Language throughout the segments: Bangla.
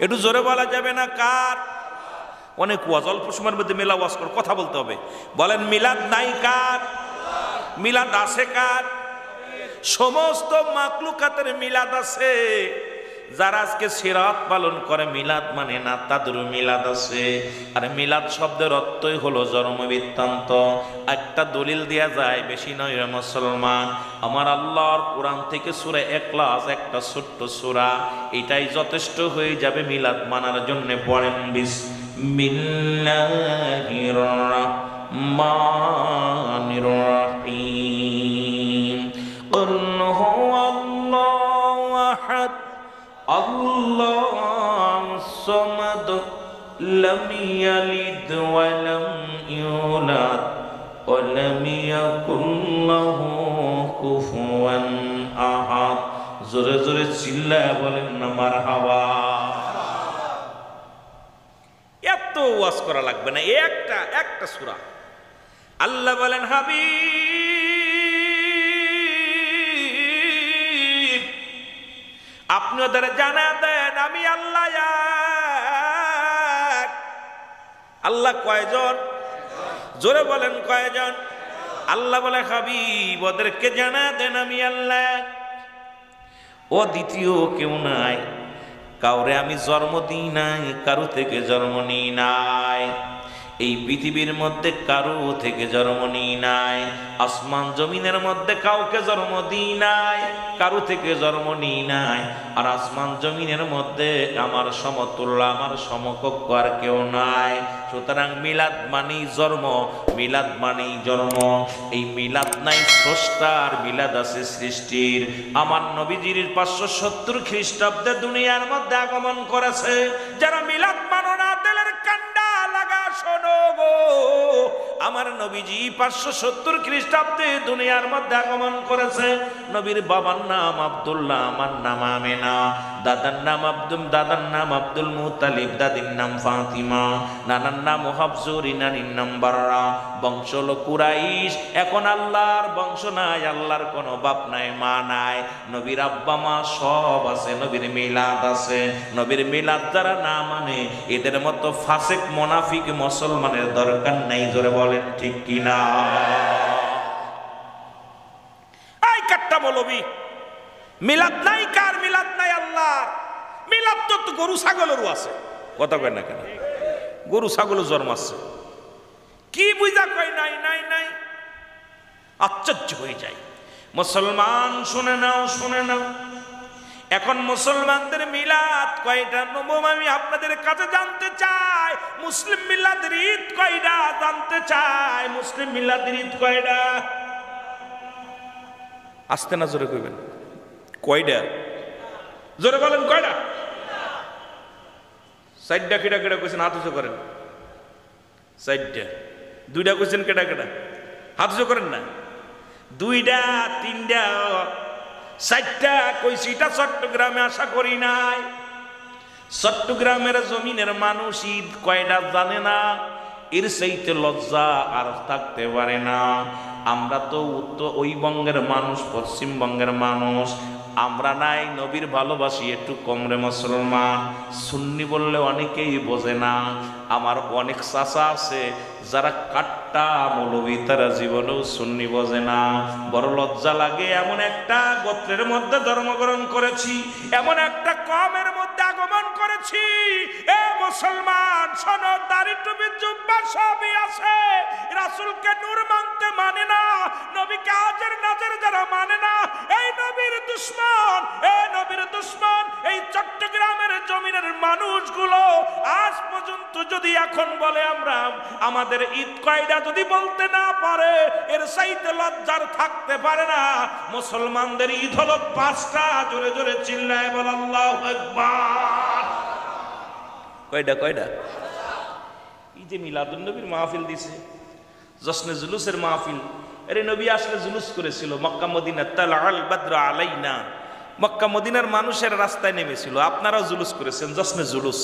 একটু জোরে বলা যাবে না কার? অনেক ওয়াজ, অল্প সময়ের মধ্যে মেলা ওয়াজ করে কথা বলতে হবে। বলেন মিলাদ নাই কার? মিলাদ আছে কার? সমস্ত মাকলুকাতের মিলাদ আছে। যারা আজকে সিরাত পালন করে মিলাদ মানে না, তাদের মিলাদ আছে। আর মিলাদ শব্দের অর্থই হলো জন্ম বৃত্তান্ত। একটা দলিল দেয়া যায়, বেশি নয় রে মুসলমান। আমার আল্লাহর কোরআন থেকে সূরা ইখলাস, একটা ছোট্ট সূরা, এটাই যথেষ্ট হয়ে যাবে মিলাদ মানার জন্য। পড়েন বিসমিল্লাহির রাহমানির রাহিম। কুল হুয়াল্লাহু আহাদ আল্লাহুস সামাদ লাম ইয়ালিদ ওয়া লাম ইউলাদ ওয়া লাম ইয়াকুল লাহু কুফুয়ান আহাদ। জোরে জোরে চিল্লায় বলেন না মারহাবা। এত ওয়াজ করা লাগবে না, একটা সূরা। আল্লাহ বলেন হাবিব আপনি ওদের জানা দেন আমি আল্লাহ এক। আল্লাহ কয়জন? জোরে বলেন কয়জন? আল্লাহ বলে হাবিব ওদেরকে জানা দেন আমি আল্লাহ, ও দ্বিতীয় কেউ নাই, কাউরে আমি জন্ম দিই নাই, কারো থেকে জন্ম নিই নাই। এই পৃথিবীর মধ্যে কারো থেকে জন্ম নিই নাই, আসমান জমিনের মধ্যে কাউকে জন্ম দিই নাই, কারো থেকে জন্ম নিই নাই। আর আসমান জমিনের মধ্যে আমার সমতুল্য, আমার সমকক্ষ আর কেউ নাই। সুতরাং মিলাদ মানেই জন্ম, মিলাদ মানেই জন্ম। এই মিলাদ নাই স্রষ্টার, মিলাদ আছে সৃষ্টির। আমার নবীজির 570 খ্রিস্টাব্দে দুনিয়ার মধ্যে আগমন করেছে। যারা মিলাদ মানো না তেলের কান্ডা লাগা শোনো গো, আমার নবীজি 570 খ্রিস্টাব্দে দুনিয়ার মধ্যে আগমন করেছে। নবীর বাবার নাম আব্দুল্লাহ, আমার নাম আমেনা, দাদার নাম আব্দুল মুতালিব, দাদির নাম ফাতিমা, নানার নাম হাফজুরি, নানির নাম বাররা। বংশ হলো কুরাইশ। এখন আল্লাহর বংশ নাই, আল্লাহর কোনো বাপ নাই, মা নাই, নবীর আব্বা মা সব আছে, নবীর মিলাদ আছে। নবীর মিলাদ যারা না মানে এদের মতো ফাসিক মুনাফিক মুসলমানের দরকার নাই। জোরে বলেন ঠিক কিনা? এই কাট্টা মৌলবি, মিলাদ নাই কার? মিলাদ নাই আল্লাহর। মিলাদ তো গরু ছাগলেরও আছে। কথা কয় না কেন? গরু ছাগলের জন্ম আছে, কি বুঝা কয় নাই নাই নাই? আশ্চর্য হয়ে যায়। মুসলমান শুনে নাও, শুনে নাও, এখন মুসলমানদের মিলাদ কয়টা? আমি আপনাদের কাছে জানতে চাই, মুসলিম মিলাদের ঈদ কয়টা জানতে চাই। মুসলিম মিলাদের ঈদ কয়টা? আসতে না জোরে কইবেন কয়টা? জোরে বলেন কয়টা? 4টা। কেটা কেটা কইছেন? হাত উঁচু করেন। 4টা। 2টা কইছেন? কেটা কেটা? হাত উঁচু করেন না। 2টা, 3টা, 4টা কইছি। এটা চট্টগ্রামে আশা করি নাই। চট্টগ্রামের জমিনের মানুষ ঈদ কয়টা জানে না। এর চাইতে লজ্জা আর থাকতে পারে না। আমরা তো ওই বঙ্গের মানুষ, পশ্চিমবঙ্গের মানুষ, আমরা নাই নবীর ভালোবাসি একটু কম রে মুসলমান। সুন্নি বললে অনেকেই বোঝে না। আমার অনেক চাচা আছে যারা কাট্টা মৌলবী, তারা জীবনেও সুন্নি বোঝে না। বড় লজ্জা লাগে। এমন একটা গোত্রের মধ্যে জন্মগ্রহণ করেছি, এমন একটা কমের মধ্যে আগমন করেছি। এ মুসলমান শোনো, দাড়ি টুপি জুব্বা সবই আছে, রাসূলকে নূর মানতে মানে না, নবীকে আজের নাজের যারা মানে না, এই নবীর দুশমন, এই নবীর দুশমন। এই চট্টগ্রামের জমিনের মানুষগুলো আজ পর্যন্ত যদি এখন বলে আমরা আমাদের ঈদ কয়টা যদি বলতে না পারে, এর চাইতে লজ্জার থাকতে পারে না। মুসলমানদের ঈদ হলো 5টা। জোরে জোরে চিল্লায় বল আল্লাহু আকবার। কয়টা? কয়টা? এই যে মিলাদুন নবীর মাহফিল দিছে, জশ্নে জুলুসের মাহফিল। আরে নবী আসলে জুলুস করেছিল মক্কা মদিনা। তালাল বাদর আলাইনা, মক্কা মদিনার মানুষের রাস্তায় নেমেছিল। আপনারাও জুলুস করেছেন, জশ্নে জুলুস।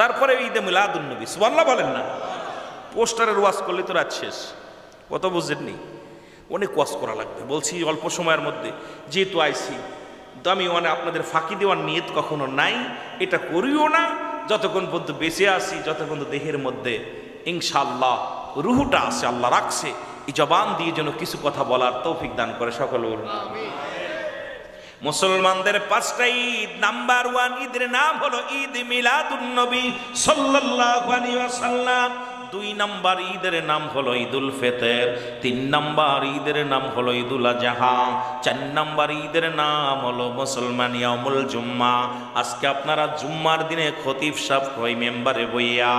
তারপরে ঈদে মিলাদুন নবী, সুবহানাল্লাহ বলেন না। পোস্টারের ওয়াজ করলে তো রাত শেষ। কত বুঝেননি? অনেক ওয়াজ করা লাগবে। বলছি অল্প সময়ের মধ্যে যেহেতু আইছি, তো আমি মানে আপনাদের ফাঁকি দেওয়ার নিয়ত কখনো নাই, এটা করিও না। যতক্ষণ পর্যন্ত বেঁচে আসি, যতক্ষণ দেহের মধ্যে ইনশাআল্লাহ রুহুটা আছে, আল্লাহ রাখছে, এই জবান দিয়ে যেন কিছু কথা বলার তৌফিক দান করে সকল বলুন আমিন। মুসলমানদের 5টা ঈদ, নাম্বার 1 ঈদের নাম হলো ঈদ মিলাদুন নবী সাল্লাল্লাহু আলাইহি ওয়াসাল্লাম। 2 নাম্বার ঈদের নাম হলো ঈদুল ফিতর। 3 নাম্বার ঈদের নাম হলো ঈদুল আজহা। 4 নাম্বার ঈদের নাম হলো মুসলমান ইয়াউমুল জুম্মা। আজকে আপনারা জুম্মার দিনে খতিব সাহেব কই মেম্বারে বইয়া,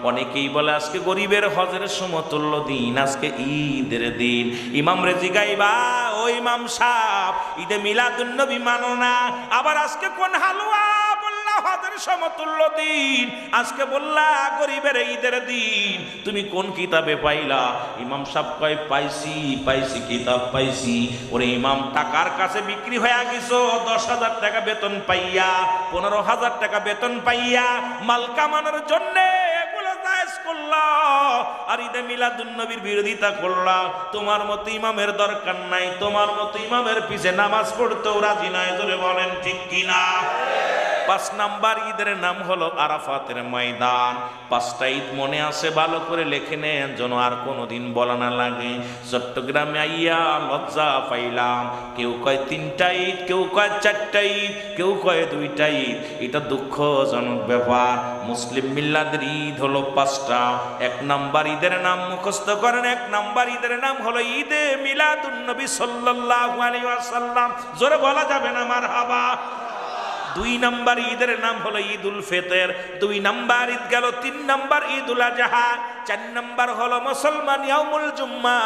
অনেকেই বলে আজকে গরিবের হজের সমতুল্য দিন, আজকে ঈদের দিন। ইমাম রে জিগাইবা, ও ইমাম সাহেব ঈদে মিলাদুন নবী মানো না, আবার আজকে কোন হালুয়া বললা হজের সমতুল্য দিন, আজকে বললা গরিবের ঈদের দিন, তুমি কোন কিতাবে পাইলা? ইমাম সাহেব কয় পাইছি কিতাব পাইছি। ওরে ইমাম, টাকার কাছে বিক্রি হয়ে গেছো, 10,000 টাকা বেতন পাইয়া, 15,000 টাকা বেতন পাইয়া, মাল কামানোর জন্য এগুলো জায়েজ করলা, আর ঈদে মিলাদুন নবীর বিরোধিতা করলা। তোমার মতো ইমামের দরকার নাই, তোমার মতো ইমামের পিছে নামাজ পড়তেও রাজি নাই। জোরে বলেন ঠিক কিনা? 5 নাম্বার ঈদের নাম হলো আরাফাতের ময়দান। 5টা ঈদ মনে আছে, ভালো করে লেখে নেন যেন আর কোনোদিন বলা না লাগে। চট্টগ্রামে আইয়া লজ্জা পাইলাম, কেউ কয় 3টা ঈদ, কেউ কয় 4টা ঈদ, কেউ কয় 2টা ঈদ। এটা দুঃখজনক ব্যাপার। মুসলিম মিল্লাতের ঈদ হলো 5টা। 1 নাম্বার ঈদের নাম মুখস্থ করেন। 1 নাম্বার ঈদের নাম হলো ঈদে মিলাদুন নবী সাল্লাল্লাহু আলাইহি ওয়াসাল্লাম। জোরে বলা যাবে না মারহাবা? 2 নাম্বার ঈদের নাম হলো ঈদুল ফিতর। 2 নাম্বার ঈদ গেল। 3 নাম্বার ঈদুল আজহা। 4 নাম্বার হলো মুসলমান ইয়াউমুল জুম্মা।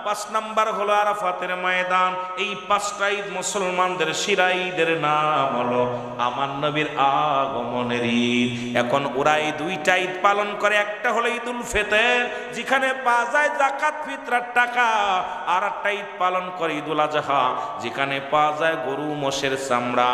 5 নাম্বার হলো আরাফাতের ময়দান। এই 5টা ঈদ মুসলমানদের শিরা ঈদের নাম হলো আমার নবীর আগমনের ঈদ। এখন ওরা এই 2টা ঈদ পালন করে। একটা হলো ঈদুল ফিতর, যেখানে পাওয়া যায় যাকাত ফিতরার টাকা। আর একটা ঈদ পালন করে ঈদুল আজহা, যেখানে পাওয়া যায় গরু মোষের চামড়া।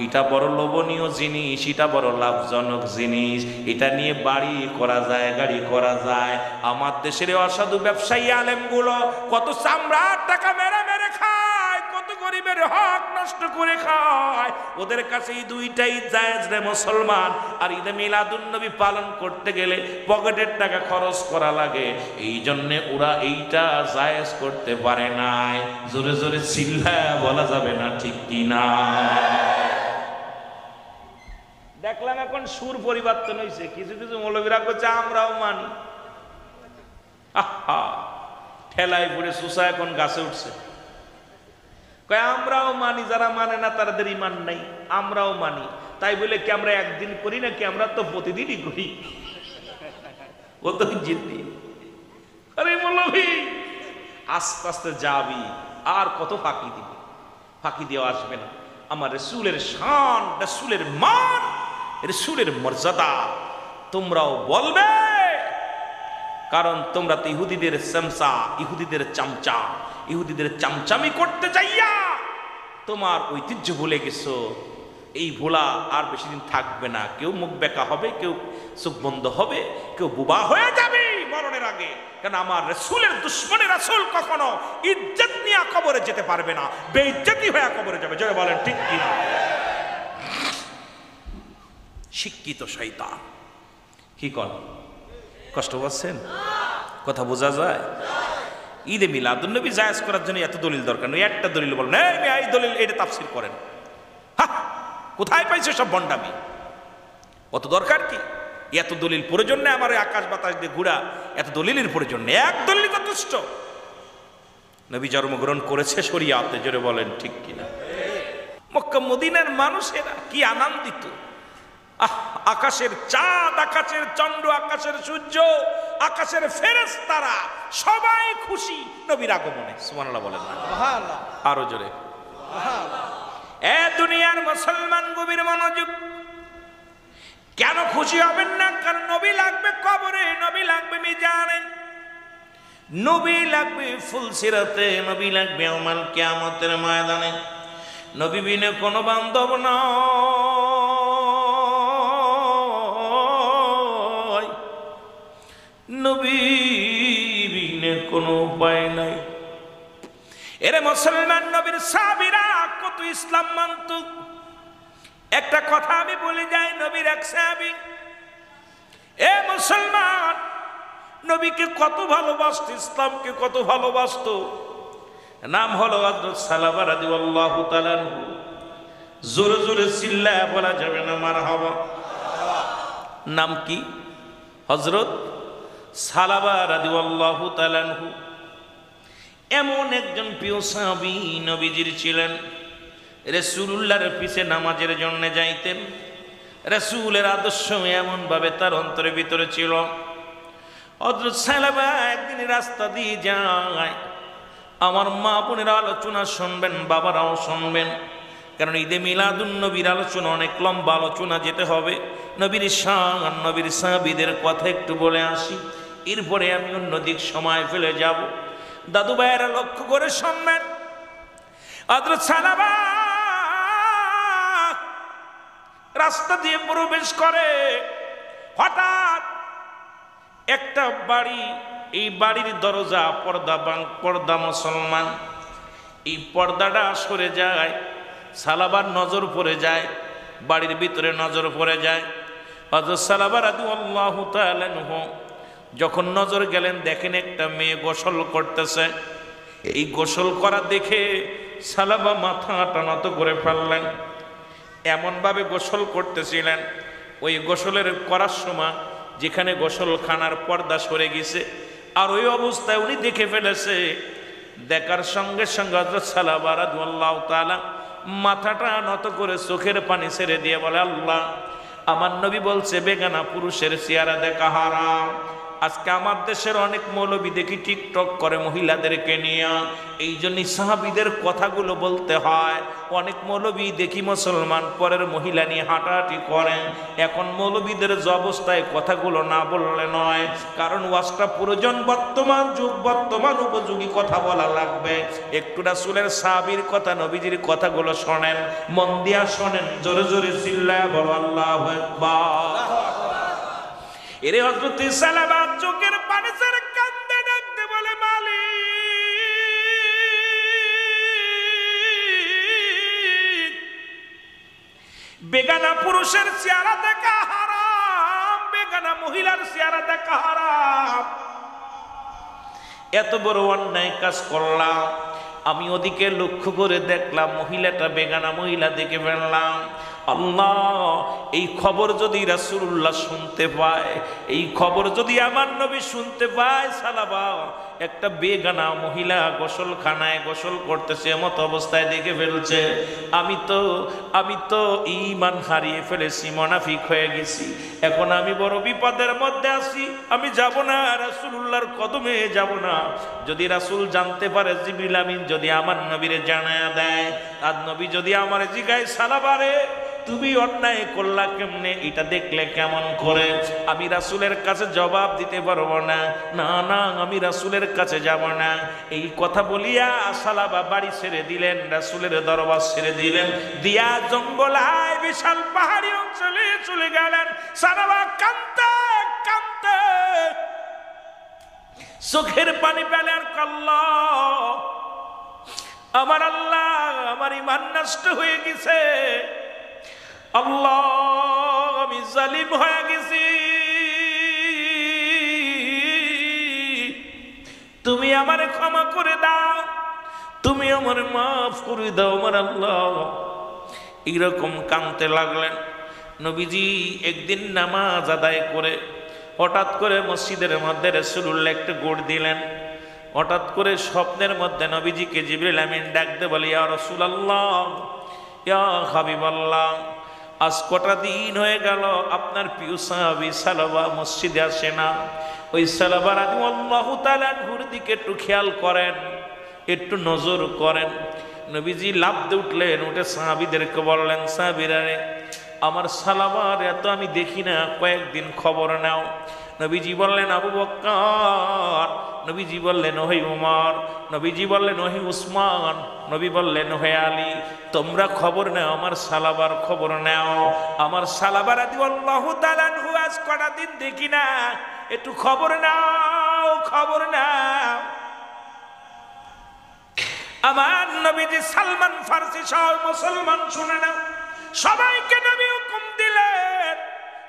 এটা বড় লোভনীয় জিনিস, এটা বড় লাভজনক জিনিস। এটা নিয়ে বাড়ি করা যায়, গাড়ি করা যায়। আমার দেশের অসাধু ব্যবসায়ী আলেমগুলো কত চামড়ার টাকা মেরে মেরে খায়, কত গরিবের হক নষ্ট করে খায়। ওদের কাছে এই 2টা ঈদ জায়েজ রে মুসলমান। আর ঈদে মিলাদুন নবী পালন করতে গেলে পকেটের টাকা খরচ করা লাগে, এই জন্যে ওরা এইটা জায়েজ করতে পারে নাই। জোরে জোরে চিল্লায়া বলা যাবে না ঠিক কিনা? দেখলাম এখন সুর পরিবর্তন হয়েছে, কিছু কিছু মৌলবীরা করছে আমরাও মানি। আহা, ঠেলায় পড়ে সুসা এখন গাছে উঠছে, কয় আমরাও মানি। যারা মানে না তাদের ইমান নাই, আমরাও মানি। তাই বলে কি আমরা একদিন করি নাকি? আমরা তো প্রতিদিনই করি। ও তো জিন্দি। আরে মৌলবী, আস্তে আস্তে যাবি, আর কত ফাঁকি দিবি? ফাঁকি দেওয়া আসবে না। আমার রাসূলের শান, রাসূলের মান, রাসূলের মর্যাদা তোমরাও বলবে, কারণ তোমরা তো ইহুদিদের চামচা, ইহুদিদের চামচা, ইহুদিদের চামচামি করতে যাইয়া তোমার ঐতিহ্য ভুলে গেছো। এই ভোলা আর বেশি দিন থাকবে না। কেউ মুখ বেঁকা হবে, কেউ চোখ বন্ধ হবে, কেউ বুবা হয়ে যাবে মরণের আগে। কেন আমার রাসূলের দুশমনের রাসূল কখনো ইজ্জত নিয়ে কবরে যেতে পারবে না, বেইজ্জতি হয়ে কবরে যাবে। জয় বলেন ঠিক কি না? শিক্ষিত শয়তান কি কর, কষ্ট পাচ্ছেন? কথা বোঝা যায়? ঈদে মিলাদুন নবী জায়েজ করার জন্য এত দলিল দরকার নেই। একটা দলিল বলেন, এই দলিল, এটা তাফসীর করেন। কোথায় পাইছে সব বন্ডামি? অত দরকার কি? এত দলিল প্রয়োজন নেই। আমার আকাশ বাতাস দিয়ে ঘুরা এত দলিলের প্রয়োজন নেই। এক দলিল যথেষ্ট। নবী জন্মগ্রহণ করেছে শরিয়াতে। জোরে বলেন ঠিক কিনা? মক্কা মদিনার মানুষেরা কি আনন্দিত! আকাশের চাঁদ, আকাশের চন্দ্র, আকাশের সূর্য, আকাশের ফেরেশতারা সবাই খুশি নবীর আগমনে। সুবহানাল্লাহ বলেন না? সুবহানাল্লাহ। আরো জোরে সুবহানাল্লাহ। এ দুনিয়ার মুসলমান গভীর মনোযোগ। কেন খুশি হবেন না? কারণ নবী লাগবে কবরে, নবী লাগবে মিজানে, নবী লাগবে ফুলসিরাতে, নবী লাগবে ইয়াউমুল কিয়ামতের ময়দানে। নবী বিনে কোনো বান্ধব নয়, নবী বিনে কোনো উপায় নাই। এরে মুসলমান, নবীর সাহাবীরা কত ইসলাম মানত। একটা কথা আমি বলে যাই, নবীর এক সাহাবী, এ মুসলমান, নবীকে কত ভালোবাসত, ইসলামকে কত ভালোবাসত। নাম হলো হযরত সালাবা রাদিয়াল্লাহু তাআলা আনহু। জোরে জোরে চিল্লায়া বলা যাবে না মারহাবা। নাম কি? হযরত সালাবা রাদিয়াল্লাহু তাআলা আনহু। এমন একজন প্রিয় সাহাবী নবীজির ছিলেন। রাসূলুল্লাহর পিছে নামাজের জন্য যাইতেন। রাসূলের আদর্শ এমন ভাবে তার অন্তরের ভিতরে ছিল। হযরত সালাবা একদিন রাস্তা দিয়ে যায়। আমার মা বোনের আলোচনা শুনবেন, বাবারাও শুনবেন, কারণ ঈদে মিলাদুন নবীর আলোচনা অনেক লম্বা আলোচনা, যেতে হবে। নবীর শান, নবীর সাহাবীদের কথা একটু বলে আসি, এরপরে আমি অন্যদিক সময় ফেলে যাব। দাদু ভাইয়েরা লক্ষ্য করে শুনবেন। হযরত সালাবা রাস্তা দিয়ে প্রবেশ করে। হঠাৎ একটা বাড়ি, এই বাড়ির দরজা পর্দা মুসলমান, এই পর্দাটা সরে যায়। সালাবার নজর পড়ে যায়, বাড়ির ভিতরে নজর পড়ে যায়। হযরত সালাবা রাদিয়াল্লাহু তাআলা আনহু যখন নজর গেলেন, দেখেন একটা মেয়ে গোসল করতেছে। এই গোসল করা দেখে সালাবা মাথাটা নত করে ফেললেন। এমনভাবে গোসল করতেছিলেন, ওই গোসলের করার সময় যেখানে গোসলখানার পর্দা সরে গেছে, আর ওই অবস্থায় উনি দেখে ফেলেছে। দেখার সঙ্গে সঙ্গে হযরত সালাবা রাদিয়াল্লাহু তাআলা মাথাটা নত করে চোখের পানি ছেড়ে দিয়ে বলে, আল্লাহ, আমার নবী বলছে বেগানা পুরুষের চেহারা দেখা হারাম। আজকে আমার দেশের অনেক মৌলবী দেখি টিকটক করে মহিলাদেরকে নিয়ে, এই জন্যই সাহাবীদের কথাগুলো বলতে হয়। অনেক মৌলবী দেখি মুসলমান পরের মহিলা নিয়ে হাঁটাহাঁটি করেন। এখন মৌলবীদের যে অবস্থায় কথাগুলো না বললে নয়, কারণ ওয়াজটা প্রয়োজন, বর্তমান যুগ, বর্তমান উপযোগী কথা বলা লাগবে। একটু রাসূলের সাহাবীর কথা, নবীজির কথাগুলো শোনেন, মন দিয়া শোনেন, জোরে জোরে চিল্লায়া বলো আল্লাহু আকবার। এরে হযরত সালাবা চোখের পানি ছেড়ে কাঁদতে ডাকতে বলে, মালিক, বেগানা পুরুষের চেহারা দেখা হারাম, বেগানা মহিলার চেহারা দেখা হারাম। এত বড় অন্যায় কাজ করলাম। আমি ওদিকে লক্ষ্য করে দেখলাম মহিলাটা বেগানা মহিলা দেখে ফেললাম। আল্লাহ, এই খবর যদি রাসূলুল্লাহ শুনতে পায়, এই খবর যদি আমার নবী শুনতে পায়, সালাবা একটা বেগানা মহিলা গোসলখানায় গোসল করতেছে, এমত অবস্থায় দেখে ফেলছে, আমি তো ঈমান হারিয়ে ফেলেছি, মুনাফিক হয়ে গেছি। এখন আমি বড় বিপদের মধ্যে আছি। আমি যাব না, রাসূলুল্লাহর কদমে যাব না। যদি রাসূল জানতে পারে, জিবরিল আমিন যদি আমার নবীরে জানায়া দেয়, আর নবী যদি আমার জিগায়, সালাবারে তুমি অন্যায় করলা কেমনে, এটা দেখলে কেমন করে, আমি রাসূলের কাছে জবাব দিতে পারবো না। না না, আমি রাসূলের কাছে যাব না। এই কথা বলিয়া সালাবা বাড়ি ছেড়ে দিলেন, রাসূলের দরবার ছেড়ে দিলেন, দিয়া জঙ্গলায় বিশাল পাহাড়ি অঞ্চলে চলে গেলেন। সালাবা কাঁদতে কাঁদতে চোখের পানি পেলেন। আল্লাহ, আমার আল্লাহ, আমার ঈমান নষ্ট হয়ে গেছে। আল্লাহ, আমি জালিম হয়ে গেছি। তুমি আমারে ক্ষমা করে দাও, তুমি আমারে মাফ করে দাও আমার আল্লাহ। এইরকম কাঁদতে লাগলেন। নবীজি একদিন নামাজ আদায় করে হঠাৎ করে মসজিদের মধ্যে রাসূলুল্লাহ একটা গোড় দিলেন। হঠাৎ করে স্বপ্নের মধ্যে নবীজিকে জিবরিল আমিন ডাকতে বলে, ইয়া রাসূলুল্লাহ, ইয়া হাবিবাল্লাহ, আজ কটা দিন হয়ে গেল আপনার প্রিয় সাহাবী সালাবা মসজিদে আসে না। ওই সালাবা রাদিয়াল্লাহু তাআলা আনহুর দিকে একটু খেয়াল করেন, একটু নজর করেন। নবীজি লাফ দিয়ে উঠলেন, উঠে সাহাবীদেরকে বললেন, সাহাবীরা রে, আমার সালাবার এত আমি দেখি না, কয়েকদিন খবর নাও। নবীজি বললেন, আবু বকর। নবীজি বললেন, ওহে উমর। নবীজি বললেন, ওহে উসমান। নবী বললেন, ওহে আলী। তোমরা খবর নাও, আমার সালাবার খবর নাও। আমার সালাবা রাদিয়াল্লাহু তাআলা আনহু আজ কটা দিন দেখি না, একটু খবর নাও, খবর নাও। আমার নবীজি সালমান ফারসি সহ মুসলমান শুনে নাও, সবাইকে নবী হুকুম দিলেন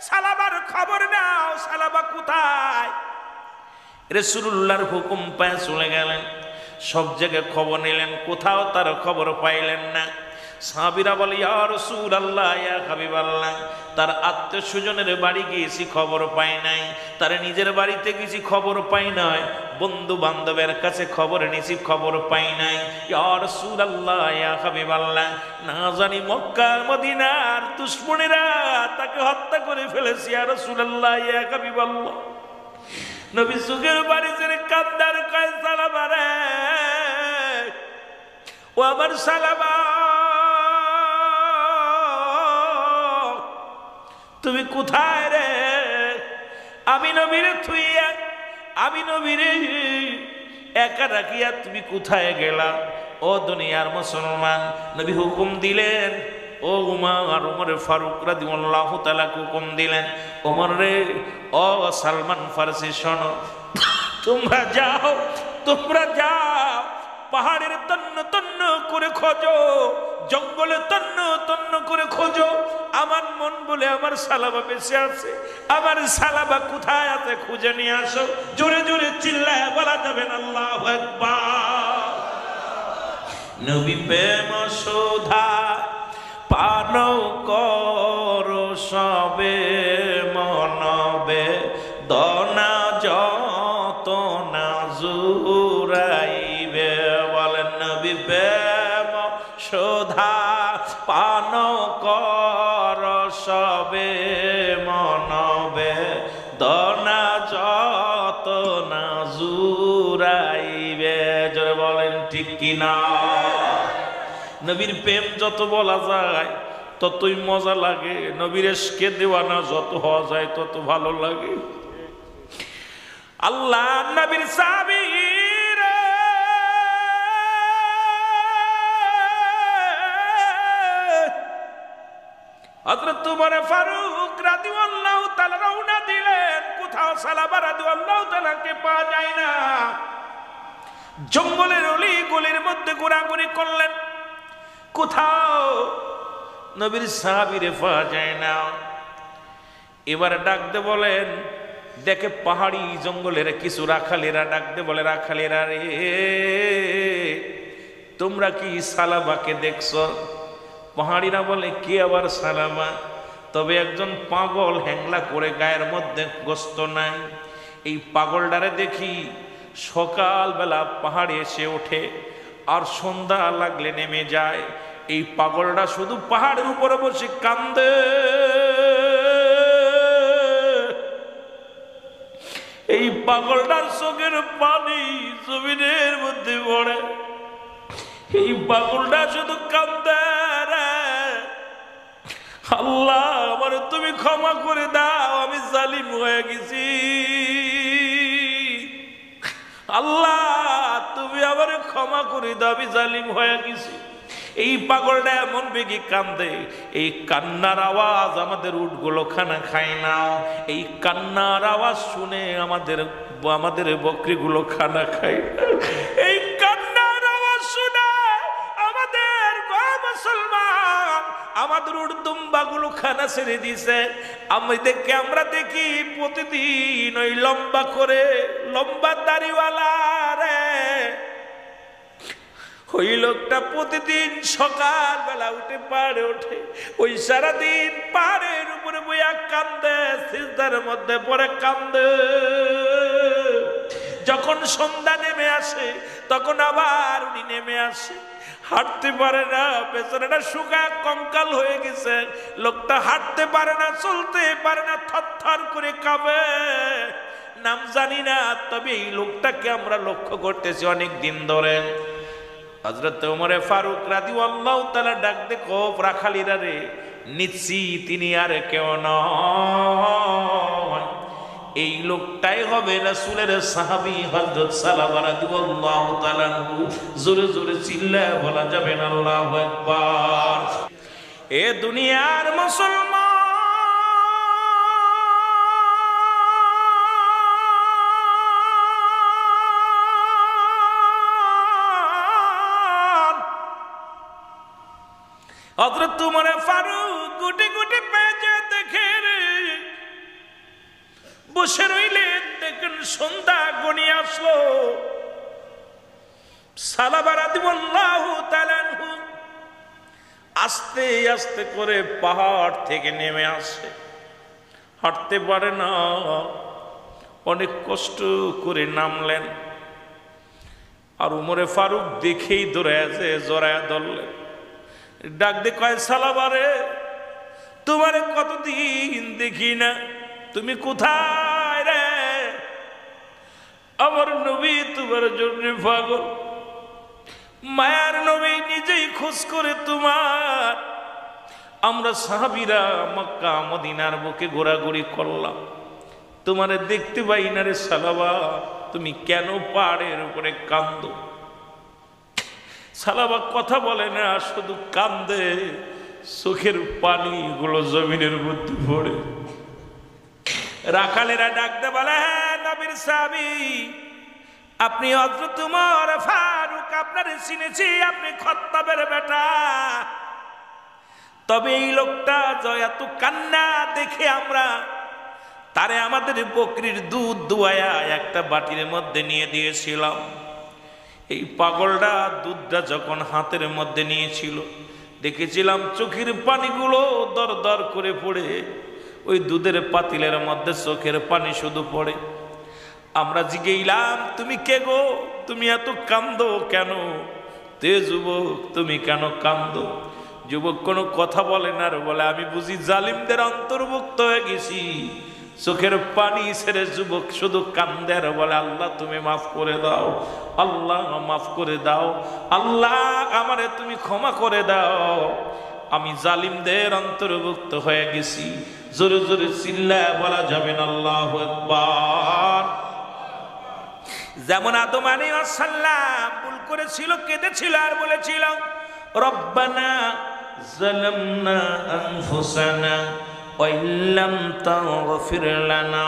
সালাবার খবর নাও, সালাবা কোথায়। রাসূলুল্লাহর হুকুম পেয়ে চলে গেলেন, সব জায়গায় খবর নিলেন, কোথাও তার খবর পাইলেন না। সাহাবীরা বলে, ইয়া রাসূলুল্লাহ, ইয়া হাবিবাল্লাহ, তার আত্মীয় স্বজনের বাড়ি গিয়েছি, খবর পাই নাই। তার নিজের বাড়িতে গেছি, খবর পাই নাই। বন্ধু বান্ধবের কাছে খবর নিয়েছি, খবর পাই নাই। ইয়া রাসূলুল্লাহ, ইয়া হাবিবাল্লাহ, না জানি মক্কা মদিনার দুশমনেরা তাকে হত্যা করে ফেলেছে। ইয়া রাসূলুল্লাহ, ইয়া হাবিবাল্লাহ। নবী সুগের বাড়ি ছেড়ে কান্দার কয়, সালামা রে, ও আমার সালামা, তুমি কোথায় রে? আমি নবীরে থুইয়া, আমি নবীরে একা রাখিয়া তুমি কোথায় গেলা? ও দুনিয়ার মুসলমান, নবী হুকুম দিলেন, ও উমর, উমরে ফারুক রাদিয়াল্লাহু তাআলা হুকুম দিলেন, ওমর রে, ও সালমান ফারসি শোনো, তোমরা যাও, তোমরা যাও, পাহাড়ের তন্ন তন্ন করে খোঁজো, জঙ্গলে তন্ন তন্ন করে খোঁজো। আমার মন বলে আমার সালাবা বেঁচে আছে, আমার সালাবা কোথায় আছে খুঁজে নিয়ে আসো। জোরে জোরে চিল্লায় বলা যাবেন আল্লাহু আকবার। নবী প্রেম সুধা পান করো সবে মনবে, দনা যত না জুরাইবে। বলেন, নবী প্রেম সুধা পান করো সবে মনবে, দনা যত না জুরাইবে। জোরে বলেন ঠিক কিনা? নবীর প্রেম যত বলা যায় ততই মজা লাগে, নবীর ইশকে দেওয়ানা যত হওয়া যায় তত ভালো লাগে। আল্লাহ নবীর সাহাবী হযরত ওমর ফারুক রাদিয়াল্লাহু তাআলা রওনা দিলেন, কোথাও সালাবা রাদিয়াল্লাহু তাআলাকে পাওয়া যায় না। জঙ্গলের অলি গলির মধ্যে ঘোরাঘুরি করলেন, কোথাও নবীর সাহাবীরে পাওয়া যায় না। এবার ডাকতে বলেন, দেখে পাহাড়ি জঙ্গলের কিছু রাখালেরা ডাকতে বলে, রাখালেরা রে, তোমরা কি সালাবাকে দেখছো? পাহাড়িরা বলে, কি আবার সালামা? তবে একজন পাগল হ্যাংলা করে, গায়ের মধ্যে গোস্ত নাই। এই পাগলটারে দেখি সকালবেলা পাহাড়ে এসে ওঠে আর সন্ধ্যা লাগলে নেমে যায়। এই পাগলটা শুধু পাহাড়ের উপরে বসে কান্দে। এই পাগলটার চোখের পানি জমিনের মধ্যে পড়ে। এই পাগলটা শুধু কান্দে, আল্লাহ আমার তুমি ক্ষমা করে দাও, আমি জালিম হয়ে গেছি। আল্লাহ তুমি আমার ক্ষমা করে দাও, আমি জালিম হয়ে গেছি। এই পাগলটা এমন বেগে কান্দে, এই কান্নার আওয়াজ আমাদের উটগুলো খানা খায় না। এই কান্নার আওয়াজ শুনে আমাদের বকরিগুলো খানা খায় না। এই কান্নার আওয়াজ শুনে আমাদের মুসলমান, আমাদের উট দুম্বাগুলো খানা ছেড়ে দিছে। আমরা দেখি প্রতিদিন ওই লম্বা করে, লম্বা দাড়িওয়ালা রে, ওই লোকটা প্রতিদিন সকালবেলা উঠে পাহাড়ে ওঠে, ওই সারাদিন পাহাড়ের উপরে বইয়া কান্দে, সিজদার মধ্যে পড়ে কান্দে। যখন সন্ধ্যা নেমে আসে তখন আবার উনি নেমে আসে, হাঁটতে পারে না, পেছনেটা শুকা কঙ্কাল হয়ে গেছে। লোকটা হাঁটতে পারে না, চলতে পারে না, থরথর করে কাঁপে। নাম জানি না, তবে এই লোকটাকে আমরা লক্ষ্য করতেছি অনেক দিন ধরে। হযরত ওমর ফারুক রাদিয়াল্লাহু তাআলা ডাক দেখো, রাখালিরা রে, নিচ্ছি তিনি আর কেউ নয়, এই লোকটাই হবে রাসূলের সাহাবী হযরত সালামা রাদিয়াল্লাহু তাআলা। জোরে জোরে চিল্লায় বলা যাবে না আল্লাহু আকবার। এ দুনিয়ার মুসলমান, হযরত উমর ফারুক গুটি গুটি পেঁচে দেখে রে বসে রইলেন। দেখেন সন্ধ্যা গনিয়ে আসলো। সালাবা রাদিয়াল্লাহু তাআলা আনহু আস্তে আস্তে করে পাহাড় থেকে নেমে আসে, হাঁটতে পারে না, অনেক কষ্ট করে নামলেন। আর উমরে ফারুক দেখেই জড়ায়া ধরলেন, ডাক দিয়ে কয়, সালাবারে তোমারে কতদিন দেখি না, তুমি কোথায় রে? আমার নবী তোমার জন্য পাগল, মায়ার নবী নিজেই খোঁজ করে তোমার। আমরা সাহাবীরা মক্কা মদিনার বুকে ঘোরাঘুরি করলাম, তোমারে দেখতে পাই না রে সালাবা, তুমি কেন পাহাড়ের উপরে কান্দো? সালাবা কথা বলে না, শুধু কান্দে, চোখের পানিগুলো জমিনের মধ্যে পড়ে। রাখালেরা ডাকতে বলে, হ্যাঁ নবীর সাহাবী, আপনি হযরত উমর ফারুক, আপনারে চিনেছি, আপনি খাত্তাবের বেটা। তবে এই লোকটা এত কান্না দেখে আমরা তারে আমাদের বকরির দুধ দুয়ায়া একটা বাটির মধ্যে নিয়ে দিয়েছিলাম। এই পাগলটা দুধটা যখন হাতের মধ্যে নিয়েছিল, দেখেছিলাম চোখের পানিগুলো দর দর করে পড়ে, ওই দুধের পাতিলের মধ্যে চোখের পানি শুধু পড়ে। আমরা জিজ্ঞাইলাম, তুমি কে গো, তুমি এত কান্দো কেন? তে যুবক, তুমি কেন কান্দো? যুবক কোনো কথা বলে না, আর বলে, আমি বুঝি জালিমদের অন্তর্ভুক্ত হয়ে গেছি। চোখের পানি ছেড়ে যুবক শুধু কান্দে আর বলে, আল্লাহ তুমি মাফ করে দাও, আল্লাহ মাফ করে দাও, আল্লাহ আমারে তুমি ক্ষমা করে দাও, আমি জালিমদের অন্তর্ভুক্ত হয়ে গেছি। জোরে জোরে চিল্লায় বলা যাবে না আল্লাহু আকবার। যেমন আদম আলাইহিস সালাম ভুল করেছিল, কেঁদেছিল আর বলেছিল, রব্বানা যালামনা আনফুসানা ওয়া ইল্লাম তাগফির লানা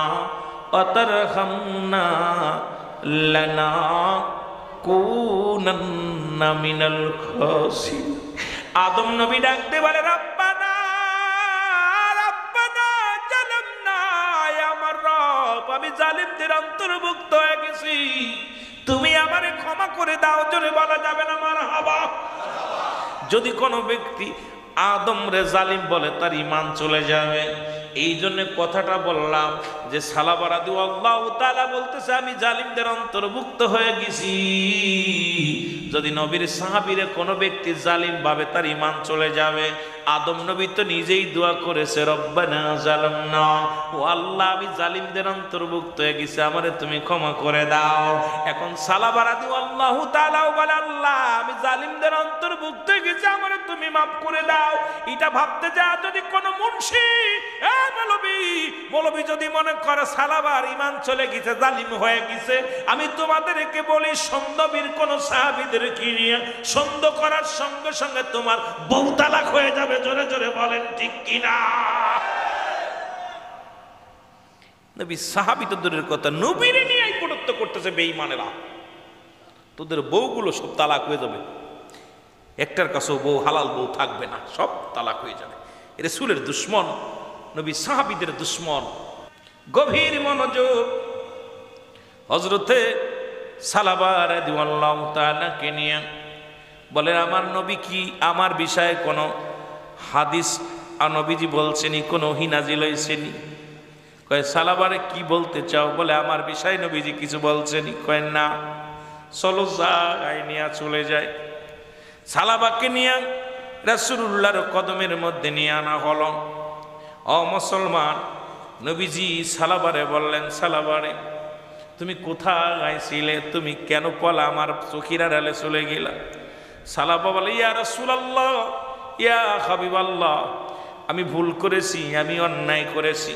ওয়া তারহামনা লানাকুনান্না মিনাল খাসিরিন। আদম নবী ডাকতে বলে, রব্বানা রব্বানা যালামনা, আমার রব আমি জালিমদের অন্তর্ভুক্ত হয়ে গেছি, তুমি আমারে ক্ষমা করে দাও। জোরে বলা যাবে না মারহাবা। যদি কোনো ব্যক্তি আদম রে জালিম বলে, তার ঈমান চলে যাবে। এই জন্য কথাটা বললাম যে সালাবা রাদিয়াল্লাহু তাআলা বলতেছে, আমি জালিমদের অন্তর্ভুক্ত হয়ে গেছি। যদি নবীর সাহাবীরে কোনো ব্যক্তি জালিম ভাবে, তার ঈমান চলে যাবে। আদম নবী তো নিজেই দোয়া করেছে, রব্বানা জালামনা, ও আল্লাহ আমি জালিমদের অন্তর্ভুক্ত হয়ে গেছি, আমারে তুমি ক্ষমা করে দাও। এখন সালাবা রাদিয়াল্লাহু তাআলা বলে, আল্লাহ আমি জালিমদের অন্তর্ভুক্ত হয়ে গেছি, আমারে তুমি মাফ করে দাও। এটা ভাবতে যা যদি কোনো মুন্সি মৌলবী যদি মনে করে সালাবার ঈমান চলে গেছে, জালিম হয়ে গেছে, আমি তোমাদেরকে বলি, সন্দেহীর কোন সাহাবীদের কি নিয়ে সন্দেহ করার সঙ্গে সঙ্গে তোমার বউ তালাক হয়ে যাবে। জোরে জোরে বলেন ঠিক কিনা? নবী সাহাবী তো দূরের কথা, নবীরে নিয়ে কটূক্ত করতেছে বেঈমানেরা। তোদের বউগুলো সব তালাক হয়ে যাবে, একটার কাছেও বউ হালাল বউ থাকবে না, সব তালাক হয়ে যাবে। রাসূলের দুশমন, নবী সাহাবীদের দুশমন। গভীর মনোযোগ। হযরতে সালাবা রাদিয়াল্লাহু তাআলা কে নিয়ে বলেন, আমার নবী কি আমার বিষয়ে কোনো হাদিস নবীজি বলছেনি, কোনো ওহী নাজিল হইছেনি? কয়, সালাবারে কি বলতে চাও? বলে, আমার বিষয়ে নবীজি কিছু বলছেনি? কয়, না। চলো যাই, নিয়ে চলে যায়। সালাবাকে নিয়ে রাসূলুল্লাহর কদমের মধ্যে নিয়ে আনা হলো। ও মুসলমান, নবীজি সালাবারে বললেন, সালাবারে তুমি কোথায় ছিলে? তুমি কেন পলা আমার চোখের আড়ালে চলে গেলা? সালাবা বলে, ইয়া রাসূলুল্লাহ, ইয়া হাবিবাল্লাহ, আমি ভুল করেছি, আমি অন্যায় করেছি,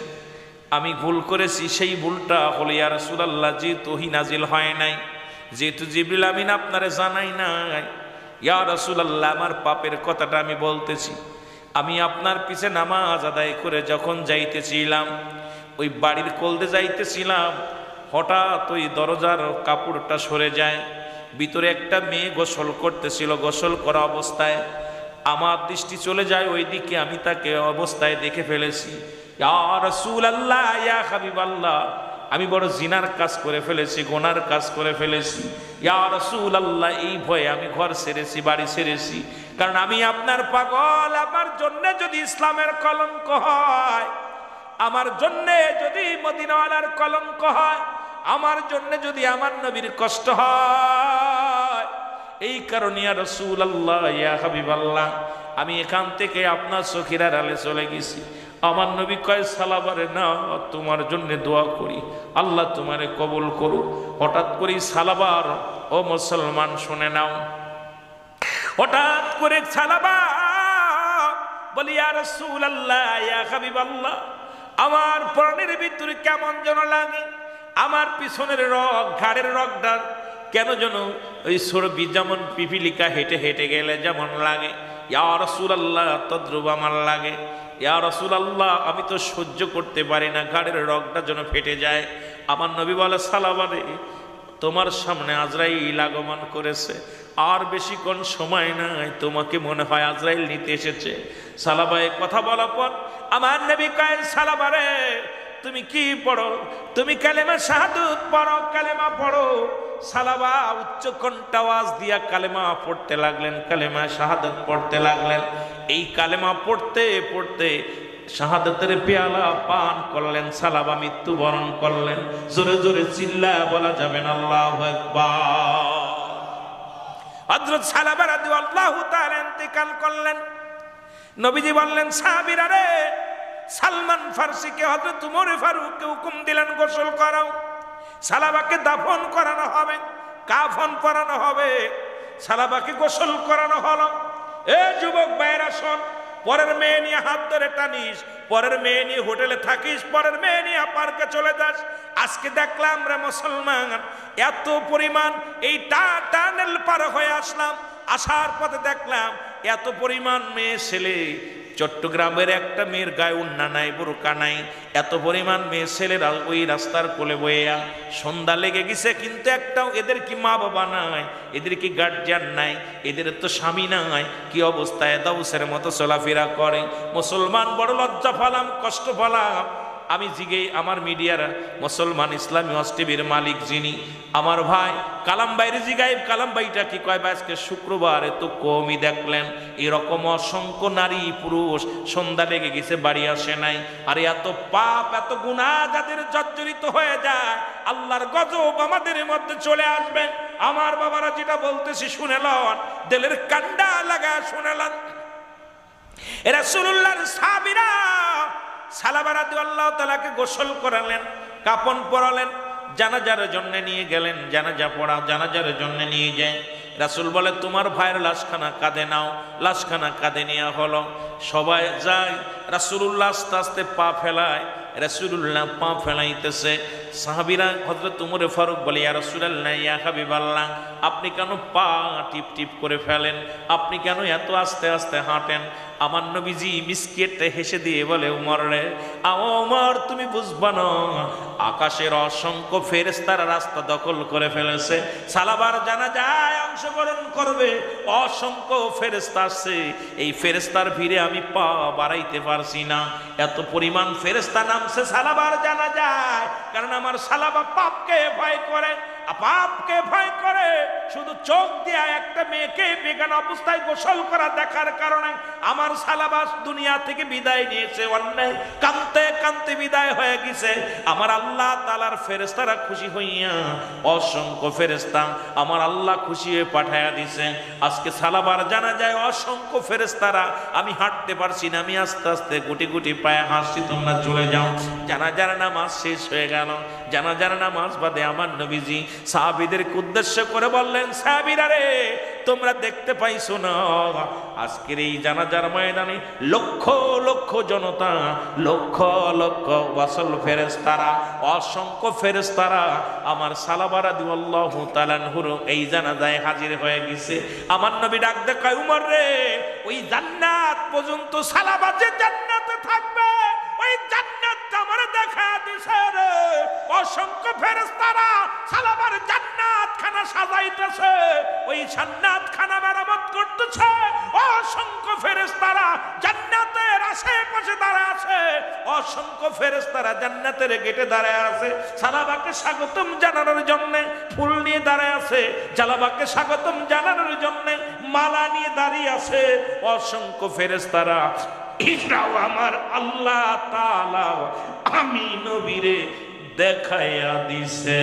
আমি ভুল করেছি। সেই ভুলটা হলো, ইয়া রাসূলুল্লাহ, যেহেতু ওহী নাজিল হয় নাই, যেহেতু জিবরিল আমিন আপনারে জানাই নাই, ইয়া রাসূলুল্লাহ আমার পাপের কথাটা আমি বলতেছি। আমি আপনার পিছে নামাজ আদায় করে যখন যাইতেছিলাম, ওই বাড়ির কোলদে যাইতেছিলাম, হঠাৎ ওই দরজার কাপড়টা সরে যায়, ভিতরে একটা মেয়ে গোসল করতেছিল। গোসল করা অবস্থায় আমার দৃষ্টি চলে যায় ওই দিকে, আমি তাকে অবস্থায় দেখে ফেলেছি। ইয়া রাসূলুল্লাহ, ইয়া হাবিবাল্লাহ, আমি বড় জিনার কাজ করে ফেলেছি, গোনার কাজ করে ফেলেছি। ইয়া রাসূলুল্লাহ, এই ভয়ে আমি ঘর ছেড়েছি, বাড়ি ছেড়েছি, কারণ আমি আপনার পাগল। আমার জন্য যদি ইসলামের কলঙ্ক হয়, আমার জন্য যদি মদিনাওয়ালার কলঙ্ক হয়, আমার জন্য যদি আমার নবীর কষ্ট হয়, এই কারণে ইয়া রাসূলুল্লাহ, ইয়া হাবিবাল্লাহ, আমি এখান থেকে আপনার চোখের আড়ালে চলে গেছি। আমার নবী কয়, সালাবারে না, তোমার জন্য দোয়া করি, আল্লাহ তোমারে কবুল করুক। হঠাৎ করে সালাবার, ও মুসলমান শুনে নাও, হঠাৎ করে সালাবা বলি, ইয়া রাসূলুল্লাহ, ইয়া হাবিবাল্লাহ, আমার প্রাণের ভিতরে কেমন যেন লাগে, আমার পিছনের রগ, ঘাড়ের রগটা কেন যেন ওই সরবি যেমন পিপিলিকা হেঁটে হেঁটে গেলে যেমন লাগে, ইয়া রাসূলুল্লাহ তদ্রুপ আমার লাগে। ইয়া রাসূলুল্লাহ, আমি তো সহ্য করতে পারি না, ঘাড়ের রগটা যেন ফেটে যায়। আমার নবী বলে, সালাবারে, তোমার সামনে আজরাইল আগমন করেছে, আর বেশিক্ষণ সময় নাই, তোমাকে মনে হয় আজরাইল নিতে এসেছে। সালাবাই কথা বলার পর আমার নবী কয়, সালাবারে, তুমি কি পড়ো? তুমি কালেমা শাহাদাত পড়ো, কালেমা পড়ো। সালাবা উচ্চ কণ্ঠ আওয়াজ দিয়া কালেমা পড়তে লাগলেন, কালেমা শাহাদাত পড়তে লাগলেন। এই কালেমা পড়তে পড়তে শাহাদাতের পেয়ালা পান করলেন, সালাবা মৃত্যুবরণ করলেন। জোরে জোরে চিল্লায়া বলা যাবে না আল্লাহু আকবার। হযরত সালাবা রাদিয়াল্লাহু তাআলা ইন্তেকাল করলেন। নবীজি বললেন, সাহাবীরা রে, সালমান ফারসিকে হযরত উমর ফারুককে হুকুম দিলেন, গোসল করাও। সালাবাকে দাফন করানো হবে, কাফন পরানো হবে, সালাবাকে গোসল করানো হলো। এ যুবক ভাইরা শোন, পরের মেয়ে নিয়ে হাত ধরে টানিস, পরের মেয়ে নিয়ে হোটেলে থাকিস, পরের মেয়ে নিয়ে পার্কে চলে যাস। আজকে দেখলাম আমরা মুসলমান এত পরিমাণ, এই টানেল পার হয়ে আসলাম, আসার পথে দেখলাম এত পরিমাণ মেয়ে ছেলে। চট্টগ্রামের একটা মেয়ের গায়ে উন্না নাই, বোরকা নাই, এত পরিমাণ মেয়ে ছেলেরা ওই রাস্তার কোলে বইয়া। সন্ধ্যা লেগে গেছে, কিন্তু একটাও এদের কি মা বাবা নাই, এদের কি গার্জিয়ান নাই, এদের তো স্বামী নাই, কি অবস্থায় দাউসের মতো চলাফেরা করে। মুসলমান বড় লজ্জা পালাম, কষ্ট পালাম। আমি জিগে আমার মিডিয়ার মুসলমান ইসলামী টিভির মালিক যিনি আমার ভাই কালাম ভাইয়ের জিগাইব, কালাম ভাইটা কি কয়, আজকে শুক্রবার এত কমই দেখলেন, এরকম অসংখ্য নারী পুরুষ সন্ধ্যা লেগে গেছে, বাড়ি আসে নাই। আর এত পাপ, এত গুনাহ যাদের জর্জরিত হয়ে যায়, আল্লাহর গজব আমাদের মধ্যে চলে আসবে। আমার বাবারা যেটা বলতেছি শুনে লন, দিলের কান্ডা লাগা শুনে লন। রাসূলুল্লাহর সাহাবীরা সালাবা রাদিয়াল্লাহু তাআলাকে গোসল করালেন, কাফন পরালেন, জানাজার জন্য নিয়ে গেলেন। জানাজা পড়া, জানাজার জন্য নিয়ে যায়। রাসূল বলে, তোমার ভাইয়ের লাশখানা কাঁধে নাও। লাশখানা কাঁধে নেওয়া হলো, সবাই যায়। রাসূলুল্লাহ আস্তে আস্তে পা ফেলায়, রাসূলুল্লাহ পা ফেলাইতেছে। সাহাবীরা হযরত উমর ফারুক বলে, ইয়া রাসূলুল্লাহ, ইয়া হাবিবাল্লাহ, আপনি কেন পা টিপ টিপ করে ফেলেন? আপনি কেন এত আস্তে আস্তে হাঁটেন? আমার নবীজি মিসকেটে হেসে দিয়ে বলে, উমর রে, ওমর তুমি বুঝবা না, আকাশের অসংখ্য ফেরেশতারা রাস্তা দখল করে ফেলেছে, সালাবার জানাজায় অংশগ্রহণ করবে, অসংখ্য ফেরেশতা আসছে, এই ফেরেশতার ভিড়ে আমি পা বাড়াইতে পারছি না। এত পরিমাণ ফেরেশতা নামছে সালাবার জানাজায়, কারণ আমার সালাবা পাপকে ভয় করে, পাপকে ভয় করে। শুধু চোখ দিয়া একটা মেয়েকে বেগানা অবস্থায় গোসল করা দেখার কারণে আমার সালাবা দুনিয়া থেকে বিদায় নিয়েছে, অন্যায় কাঁদতে কাঁদতে বিদায় হয়ে গেছে। আমার আল্লাহ তাআলার ফেরেশতারা খুশি হইয়া, অসংখ্য ফেরেশতা আমার আল্লাহ খুশি হয়ে পাঠায়া দিছে। আজকে সালাবার জানাজায় অসংখ্য ফেরেশতারা, আমি হাঁটতে পারছি না, আমি আস্তে আস্তে গুটি গুটি পায়ে হাসছি, তোমরা চলে যাও। জানাজার নামাজ শেষ হয়ে গেল। জানাজার নামাজ বাদে আমার নবীজি সাহাবীদেরকে উদ্দেশ্য করে বললেন, সাহাবীরা রে, তোমরা দেখতে পাইছো না, আজকের এই জানাজার ময়দানে লক্ষ লক্ষ জনতা, লক্ষ লক্ষ ওয়াসল ফেরেশতারা, অসংখ্য ফেরেশতারা আমার সালাবা রাদিয়াল্লাহু তাআলা আনহুর এই জানাজায় হাজির হয়ে গেছে। আমার নবী ডাক দিয়ে কয়, উমর রে, ওই জান্নাত পর্যন্ত সালাবা যে জান্নাতে থাকবে, ওই জান্নাতটা আমার দেখা দিছে রে। অসংখ্য ফেরেশতারা সালাবার জান্নাত খানা সাজাইতেছে, ওই জান্নাত খানা মেরামত করতেছে, অসংখ্য ফেরেশতারা জান্নাতের আশেপাশে দাঁড়ায় আছে, অসংখ্য ফেরেশতারা জান্নাতের গেটে দাঁড়ায় আছে, জালাবাকে স্বাগতম জানানোর জন্য ফুল নিয়ে দাঁড়ায় আছে, জালাবাকে স্বাগতম জানানোর জন্য মালা নিয়ে দাঁড়িয়ে আছে অসংখ্য ফেরেশতারা। এটাও আমার আল্লাহ তাআলা আমি নবীরে দেখাইয়া দিছে।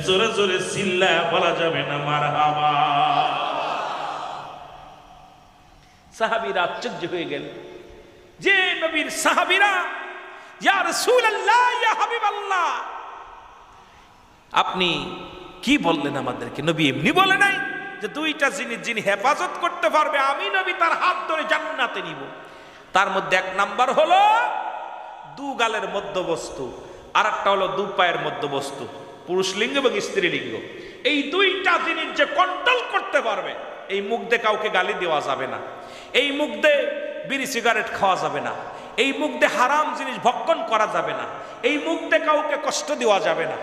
জোরে জোরে চিল্লায়া বলা যাবে না মারহাবা। সাহাবীরা আশ্চর্য হয়ে গেল যে নবীর সাহাবীরা, ইয়া রাসূলুল্লাহ ইয়া হাবিবাল্লাহ, আপনি কি বললেন আমাদেরকে? নবী এমনি বলে নাই যে দুইটা জিনিস যিনি হেফাজত করতে পারবে আমি নবী তার হাত ধরে জান্নাতে নিব। তার মধ্যে এক নাম্বার হলো দু গালের মধ্যবস্তু, আর একটা হলো দু পায়ের মধ্যবস্তু, পুরুষ লিঙ্গ এবং স্ত্রী লিঙ্গ। এই দুইটা জিনিস যে কন্ট্রোল করতে পারবে, এই মুখ দিয়ে কাউকে গালি দেওয়া যাবে না, এই মুখ দিয়ে বিড়ি সিগারেট খাওয়া যাবে না, এই মুখ দিয়ে হারাম জিনিস ভক্ষণ করা যাবে না, এই মুখ দিয়ে কাউকে কষ্ট দেওয়া যাবে না,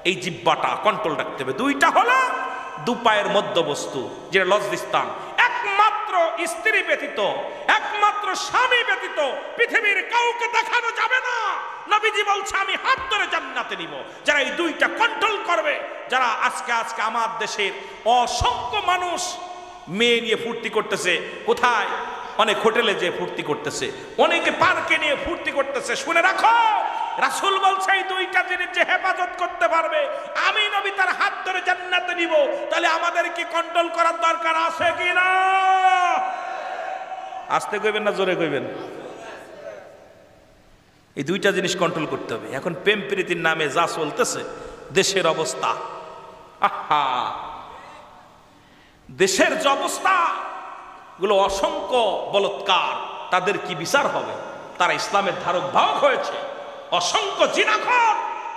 এই জিহ্বাটা কন্ট্রোল রাখতে হবে। দুইটা হলো দু পায়ের মধ্যবস্তু, যেটা লজ্জাস্থান। একমাত্র স্ত্রী ব্যতীত, একমাত্র স্বামী ব্যতীত পৃথিবীর কাউকে দেখানো যাবে না। নবীজি বলছে আমি হাত ধরে জান্নাতে নিব যারা এই দুইটা কন্ট্রোল করবে। যারা আজকে আমার দেশের অসংখ্য মানুষ মেয়ে নিয়ে ফুর্তি করতেছে, কোথায়? অনেক হোটেলে যে ফুর্তি করতেছে, অনেকে পার্কে নিয়ে ফুর্তি করতেছে। শুনে রাখো, রাসূল বলছে এই দুইটা জিনিস যে হেফাজত করতে পারবে আমি নবী তার হাত ধরে জান্নাতে নিব। তাহলে আমাদের কি কন্ট্রোল করার দরকার আছে কি না? আস্তে কইবেন না জোরে কইবেন? এই দুইটা জিনিস কন্ট্রোল করতে হবে। এখন প্রেম প্রীতির নামে যা চলতেছে দেশের অবস্থা, আহা, দেশের যে অবস্থা গুলো, অসংখ্য বলৎকার, তাদের কি বিচার হবে? তারা ইসলামের ধারক বাহক হয়েছে। অসংখ্য জিনাখোর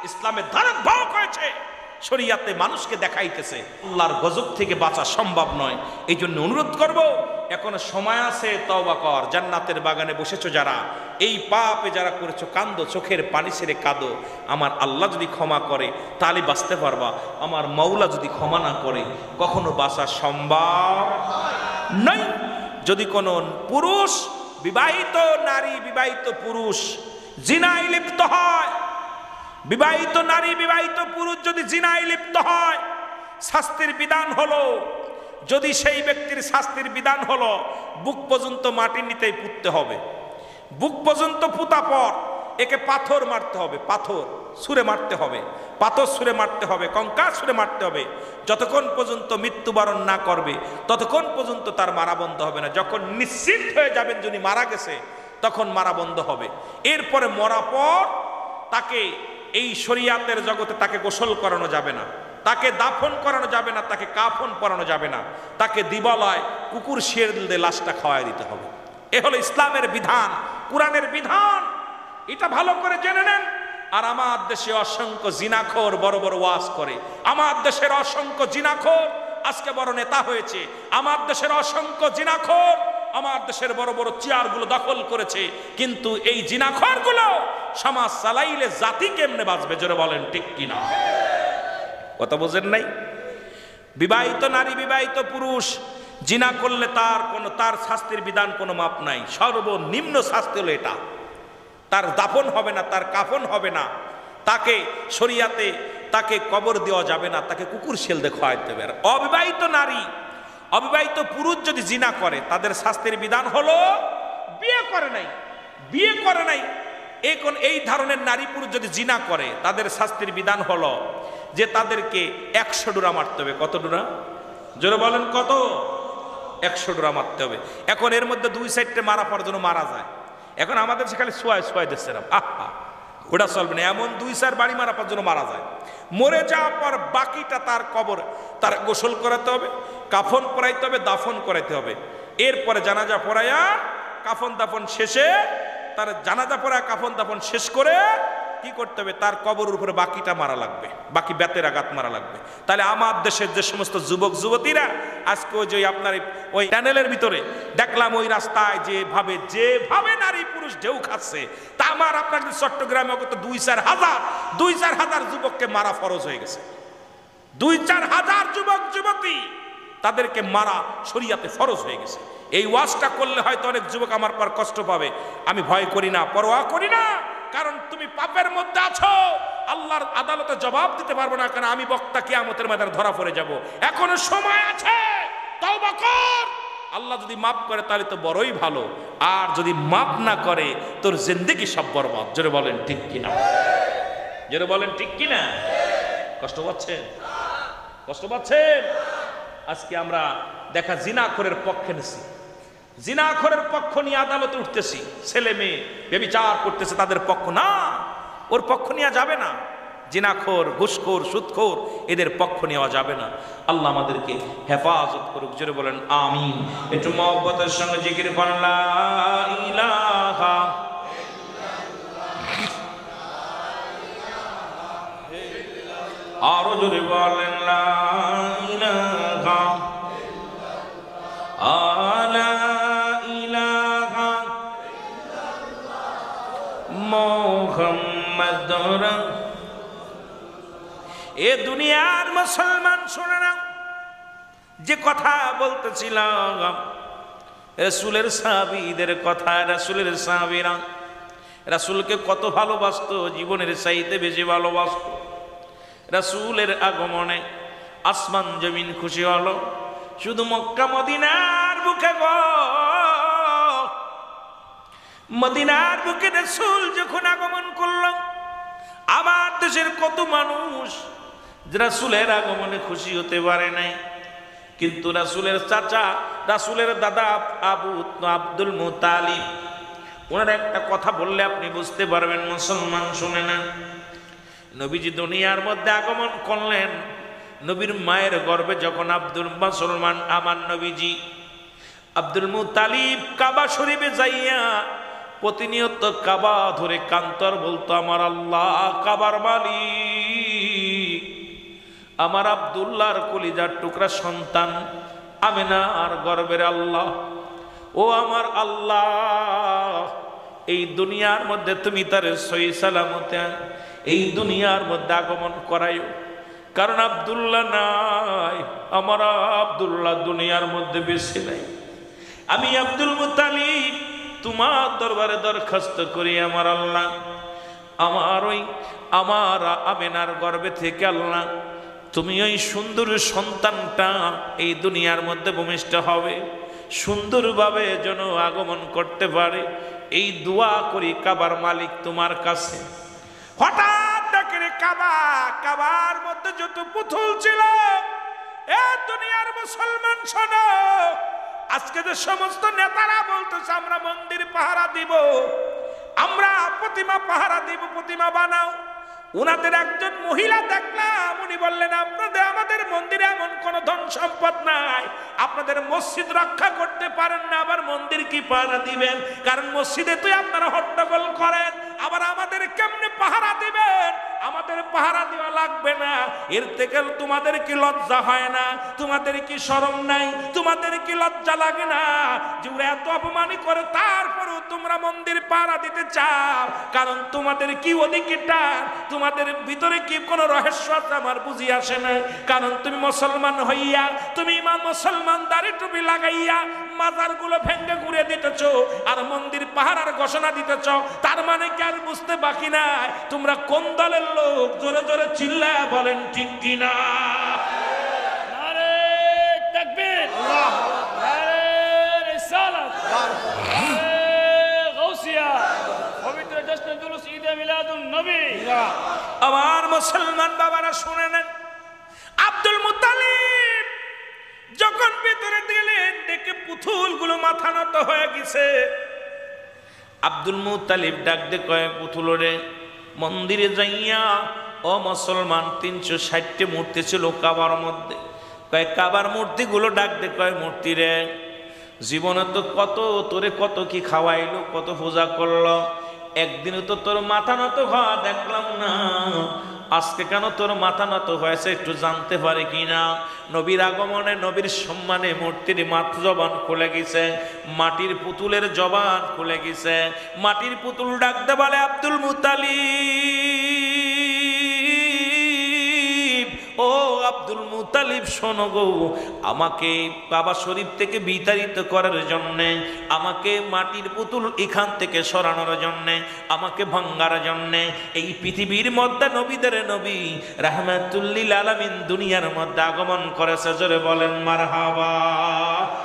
ইসলামের ধারক বাহক হয়েছে, শরিয়াতে মানুষকে দেখাইতেছে। আল্লাহর গজব থেকে বাঁচা সম্ভব নয়। এই জন্য অনুরোধ করব, এখনো সময় আছে, তওবা কর। জান্নাতের বাগানে বসেছো যারা, এই পাপে যারা করেছো কান্দো, চোখের পানি ছেড়ে কাঁদো। আমার আল্লাহ যদি ক্ষমা করে তাহলে বাঁচতে পারবা, আমার মাওলা যদি ক্ষমা না করে কখনো বাঁচা সম্ভব নয়। যদি কোনো পুরুষ, বিবাহিত নারী, বিবাহিত পুরুষ জিনায় লিপ্ত হয়, বিবাহিত নারী, বিবাহিত পুরুষ যদি জিনায় লিপ্ত হয়, শাস্তির বিধান হলো, যদি সেই ব্যক্তির শাস্তির বিধান হলো বুক পর্যন্ত মাটি নিতেই পুঁততে হবে। বুক পর্যন্ত পুঁতা পর একে পাথর মারতে হবে, পাথর ছুঁড়ে মারতে হবে, পাথর ছুঁড়ে মারতে হবে, কঙ্কাল ছুঁড়ে মারতে হবে। যতক্ষণ পর্যন্ত মৃত্যুবরণ না করবে ততক্ষণ পর্যন্ত তার মারা বন্ধ হবে না। যখন নিশ্চিত হয়ে যাবেন যিনি মারা গেছে তখন মারা বন্ধ হবে। এরপরে মরা পর তাকে এই শরিয়াতের জগতে তাকে গোসল করানো যাবে না, তাকে দাফন করানো যাবে না, তাকে কাফন পরানো যাবে না, তাকে দিবালয় কুকুর শের দিয়ে লাশটা খাওয়াই দিতে হবে। এ হলো ইসলামের বিধান, কোরআনের বিধান। এটা ভালো করে জেনে নেন। আর আমার দেশে অসংখ্য জিনাখোর বড় বড় ওয়াজ করে, আমার দেশের অসংখ্য জিনাখোর আজকে বড় নেতা হয়েছে, আমার দেশের অসংখ্য জিনাখোর আমার দেশের বড় বড় চেয়ারগুলো দখল করেছে। কিন্তু এই জিনাখোরগুলো সমাজ চালাইলে জাতি কেমনে বাঁচবে? জোরে বলেন ঠিক কিনা? কথা বোঝেন নাই? বিবাহিত নারী, বিবাহিত পুরুষ জিনা করলে তার শাস্তির বিধান কোনো মাপ নাই। সর্বনিম্ন শাস্তি হলো এটা। তার দাফন হবে না, তার কাফন হবে না, তাকে শরিয়াতে তাকে কবর দেওয়া যাবে না, তাকে কুকুর শেল দিয়ে খাওয়াইতে হবে। অবিবাহিত নারী, অবিবাহিত পুরুষ যদি জিনা করে তাদের শাস্তির বিধান হলো, বিয়ে করে নাই, বিয়ে করে নাই, এই ধরনের নারী পুরুষ যদি জিনা করে তাদের শাস্তির বিধান হলো যে তাদেরকে 100 ডোরা মারতে হবে। কত ডোরা? জোরে বলেন কত? 100 ডোরা মারতে হবে। এখন এর মধ্যে 2 সাইডে মারা পড়ার জন্য মারা যায়। এখন আমাদের সেখানে সোয়াই দিচ্ছে না, আহা, ওটা চলবে না। এমন 2-4 বাড়ি মারা পর জন্য মারা যায়। মরে যাওয়ার পর বাকিটা তার কবর, তার গোসল করাতে হবে, কাফন পরাইতে হবে, দাফন করাইতে হবে। এরপরে জানাজা পড়াইয়া কাফন দাফন শেষে, তার জানাজা পড়ায় কাফন দাফন শেষ করে কি করতে হবে? তার কবরের উপরে বাকিটা মারা লাগবে, বাকি বেতের আঘাত মারা লাগবে। তাহলে আমার দেশের যে সমস্ত যুবক যুবতীরা আজকে ওই যে আপনার ওই প্যানেলের ভিতরে দেখলাম ওই রাস্তায় যেভাবে নারী পুরুষ ঢেউ খাচ্ছে, তা আমার আপনার চট্টগ্রামে কত 2-4 হাজার যুবককে মারা ফরজ হয়ে গেছে। 2-4 হাজার যুবক যুবতী তাদেরকে মারা শরিয়াতে ফরজ হয়ে গেছে। এই ওয়াজটা করলে হয়তো অনেক যুবক আমার পর কষ্ট পাবে, আমি ভয় করি না, পরোয়া করি না, কারণ তুমি পাপের মধ্যে আছো, আল্লাহর আদালতে জবাব দিতে পারবো না, কারণ আমি বক্তা কিয়ামতের ময়দানে ধরা পড়ে যাব। এখনো সময় আছে, তওবা কর। আল্লাহ যদি মাফ করে তাহলে তো বড়ই ভালো, আর যদি মাফ না করে তোর জিন্দেগি সব বরবাদ। জোরে বলেন ঠিক কিনা, জোরে বলেন ঠিক কিনা। কষ্ট পাচ্ছেন, কষ্ট পাচ্ছেন? আজকে আমরা দেখা জিনাখোরের পক্ষে নেছি, জিনাখোরের পক্ষ নিয়ে আদালতে উঠতেছি, ছেলে মেয়ে ব্যভিচার করতেছে তাদের পক্ষ না, ওর পক্ষ নেওয়া যাবে না। জিনাখোর, ঘুষখোর, সুদখোর এদের পক্ষ নেওয়া যাবে না। আল্লাহ আমাদেরকে হেফাজত করুক। জোরে বলেন আমিন। একটু মহব্বতের সঙ্গে জিকির করেন লা ইলাহা আরো জোরে বলেন লা ইলাহা আলা ইলাহা মুহাম্মাদুর। এ দুনিয়ার মুসলমান শুনে নাও, যে কথা বলতেছিলাম রাসূলের সাহাবীদের কথা। রাসূলের সাহাবীরা রাসূলকে কত ভালোবাসতো, জীবনের চাইতে বেশি ভালোবাসতো। রাসূলের আগমনে আসমান জমিন খুশি হলো। শুধু মক্কা মদিনার বুকে গো, মদিনার বুকে রাসূল যখন আগমন করল, আমার দেশের কত মানুষ রাসূলের আগমনে খুশি হতে পারে নাই, কিন্তু রাসূলের চাচা, রাসূলের দাদা আব্দুল মুতালিব, ওনার একটা কথা বললে আপনি বুঝতে পারবেন। মুসলমান শুনে না, নবীজি দুনিয়ার মধ্যে আগমন করলেন, নবীর মায়ের গর্ভে যখন মুসলমান আমার নবীজি আব্দুল মুতালিব কাবা শরীফে যাইয়া প্রতিনিয়ত কাবা ধরে কান্তর বলতো, আমার আল্লাহ কাবার মালিক, আমার আব্দুল্লাহর কলিজার টুকরা সন্তান আমিনার গর্ভের আল্লাহ, ও আমার আল্লাহ, এই দুনিয়ার মধ্যে তুমি তার সহি সালামতে এই দুনিয়ার মধ্যে আগমন করাইও, কারণ আব্দুল্লাহ নাই, আমার আব্দুল্লাহ দুনিয়ার মধ্যে বেশি নাই। আমি আব্দুল মুতালিব তোমার দরবারে দরখাস্ত করি, আমার আল্লাহ, আমার আমিনার গর্ভে থেকে আল্লাহ তুমি ওই সুন্দর সন্তানটা এই দুনিয়ার মধ্যে ভূমিষ্ঠ হবে, সুন্দরভাবে যেন আগমন করতে পারে, এই দোয়া করি কাবার মালিক তোমার কাছে। হঠাৎ দেখে কাবার মধ্যে যত পুতুল ছিল, এ দুনিয়ার মুসলমান শোনো, আজকে যে সমস্ত নেতারা বলতেছে আমরা মন্দির পাহারা দিব, আমরা প্রতিমা পাহারা দিব, প্রতিমা বানাও, উনাদের একজন মহিলা দেখলাম, উনি বললেন আমাদের মন্দিরে এমন কোন ধন সম্পদ নাই, আপনাদের মসজিদ রক্ষা করতে পারেন না, আবার মন্দির কি পাহারা দিবেন? কারণ মসজিদে তুই আপনারা হট্টগোল করেন, আবার আমাদের কেমনে পাহারা দিবেন? আমাদের পাহারা দেওয়া লাগবে না। এর থেকে তোমাদের কি লজ্জা হয় না? তোমাদের কি শরম নাই? তোমাদের কি লজ্জা লাগে না যে ওরা এত অপমানি করে তারপরেও তোমরা মন্দির পাহারা দিতে চাও? কারণ তোমাদের কি অধিকারটা, তোমাদের ভিতরে কি কোনো রহস্য আছে আমার বুঝি আসে না। কারণ তুমি মুসলমান হইয়া, তুমি মুসলমান দাড়ি টুপি লাগাইয়া মাজারগুলো ভেঙে ঘুরে দিতেছ আর মন্দির পাহারার ঘোষণা দিতেছ, তার মানে কি আর বুঝতে বাকি নাই তোমরা কোন দলের লোক? জোরে জোরে চিল্লায় বলেন ঠিক কিনা। নারে তাকবীর, নারে রিসালাত, নারে গাউসিয়া, পবিত্র জশ্নে জুলুস ঈদে মিলাদুন নবী। আমার মুসলমান বাবারা শুনে নেন, আব্দুল মুত্তালিব যখন ভিতরে গেলেন দেখে পুতুলগুলো মাথা নত হয়ে গেছে। আব্দুল মুত্তালিব ডাক দে কয়, পুতুল রে, মন্দিরে যাইয়া ও মুসলমান 360টি মূর্তি ছিল কাবার মধ্যে, কয় কাবার মূর্তিগুলো ডাক দে কয়, মূর্তি রে, জীবনে তো তোরে কত কি খাওয়াইলো, কত পূজা করলো, একদিনও তো তোর মাথা নত হওয়া দেখলাম না, আজকে কেন তোর মাথা নত হয়েছে একটু জানতে পারে কিনা? নবীর আগমনে, নবীর সম্মানে মূর্তির জবান খুলে গেছে, মাটির পুতুলের জবান খুলে গেছে। মাটির পুতুল ডাকতে বলে, আব্দুল মুত্তালিব, ও আব্দুল আব্দুল মুতালিব শোনো গো, আমাকে কাবা শরীফ থেকে বিতাড়িত করার জন্যে, আমাকে মাটির পুতুল এখান থেকে সরানোর জন্যে, আমাকে ভাঙ্গার জন্যে এই পৃথিবীর মধ্যে নবীদের নবী রাহমাতুল্লিল আলামিন দুনিয়ার মধ্যে আগমন করেছে। জোরে বলেন মারহাবা।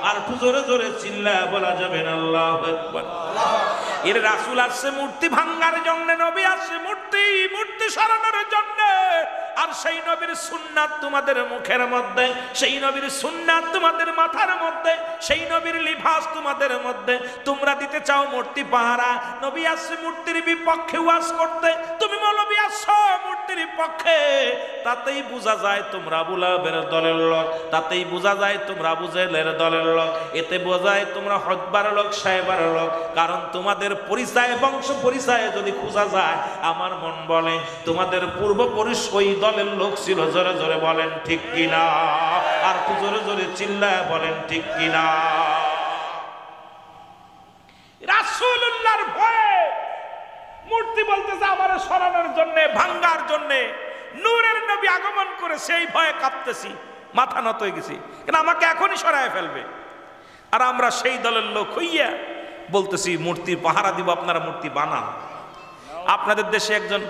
আর একটু জোরে জোরে চিল্লা বলা যাবে না আল্লাহু আকবার। এর রাসূল আসছে মূর্তি ভাঙ্গার জন্য, নবী আসছে মূর্তি সরানোর জন্য। আর সেই নবীর সুন্নাত তোমাদের মুখের মধ্যে, সেই নবীর সুন্নাত তোমাদের মাথার মধ্যে, সেই নবীর লিবাস তোমাদের মধ্যে। তোমরা দিতে চাও মূর্তি পাহারা। নবী আসছে মূর্তির বিপক্ষে ওয়াজ করতে, তুমি মৌলবী আসছো মূর্তির পক্ষে। তাতেই বোঝা যায় তোমরা আবু লাহাবের দলের লোক, তাতেই বোঝা যায় তোমরা আবু জেহেলের দলের লোক, এতে বোঝায় তোমরা হতবার লোক, সাহেবার লোক। কারণ তোমাদের পরিচয়, বংশ পরিচয় যদি খোঁজা যায়, আমার মন বলে তোমাদের পূর্বপুরুষ ওই দলের লোক ছিল। জোরে জোরে বলেন ঠিক কিনা? আর জোরে জোরে চিল্লায় বলেন ঠিক কিনা? রাসূলুল্লাহর ভয়ে মূর্তি বলতেছে আমার সরানোর জন্য, ভাঙ্গার জন্য। নূরের নবী আগমন করে সেই ভয়ে কাঁপতেছি, মাথা নত হয়ে গেছি, কেন আমাকে এখনই সরায় ফেলবে। আর আমরা সেই দলের লোক হইয়া বলতেছি মূর্তির পাহারা দিব, আপনারা মূর্তি বানান। আপনাদের দেশে একজন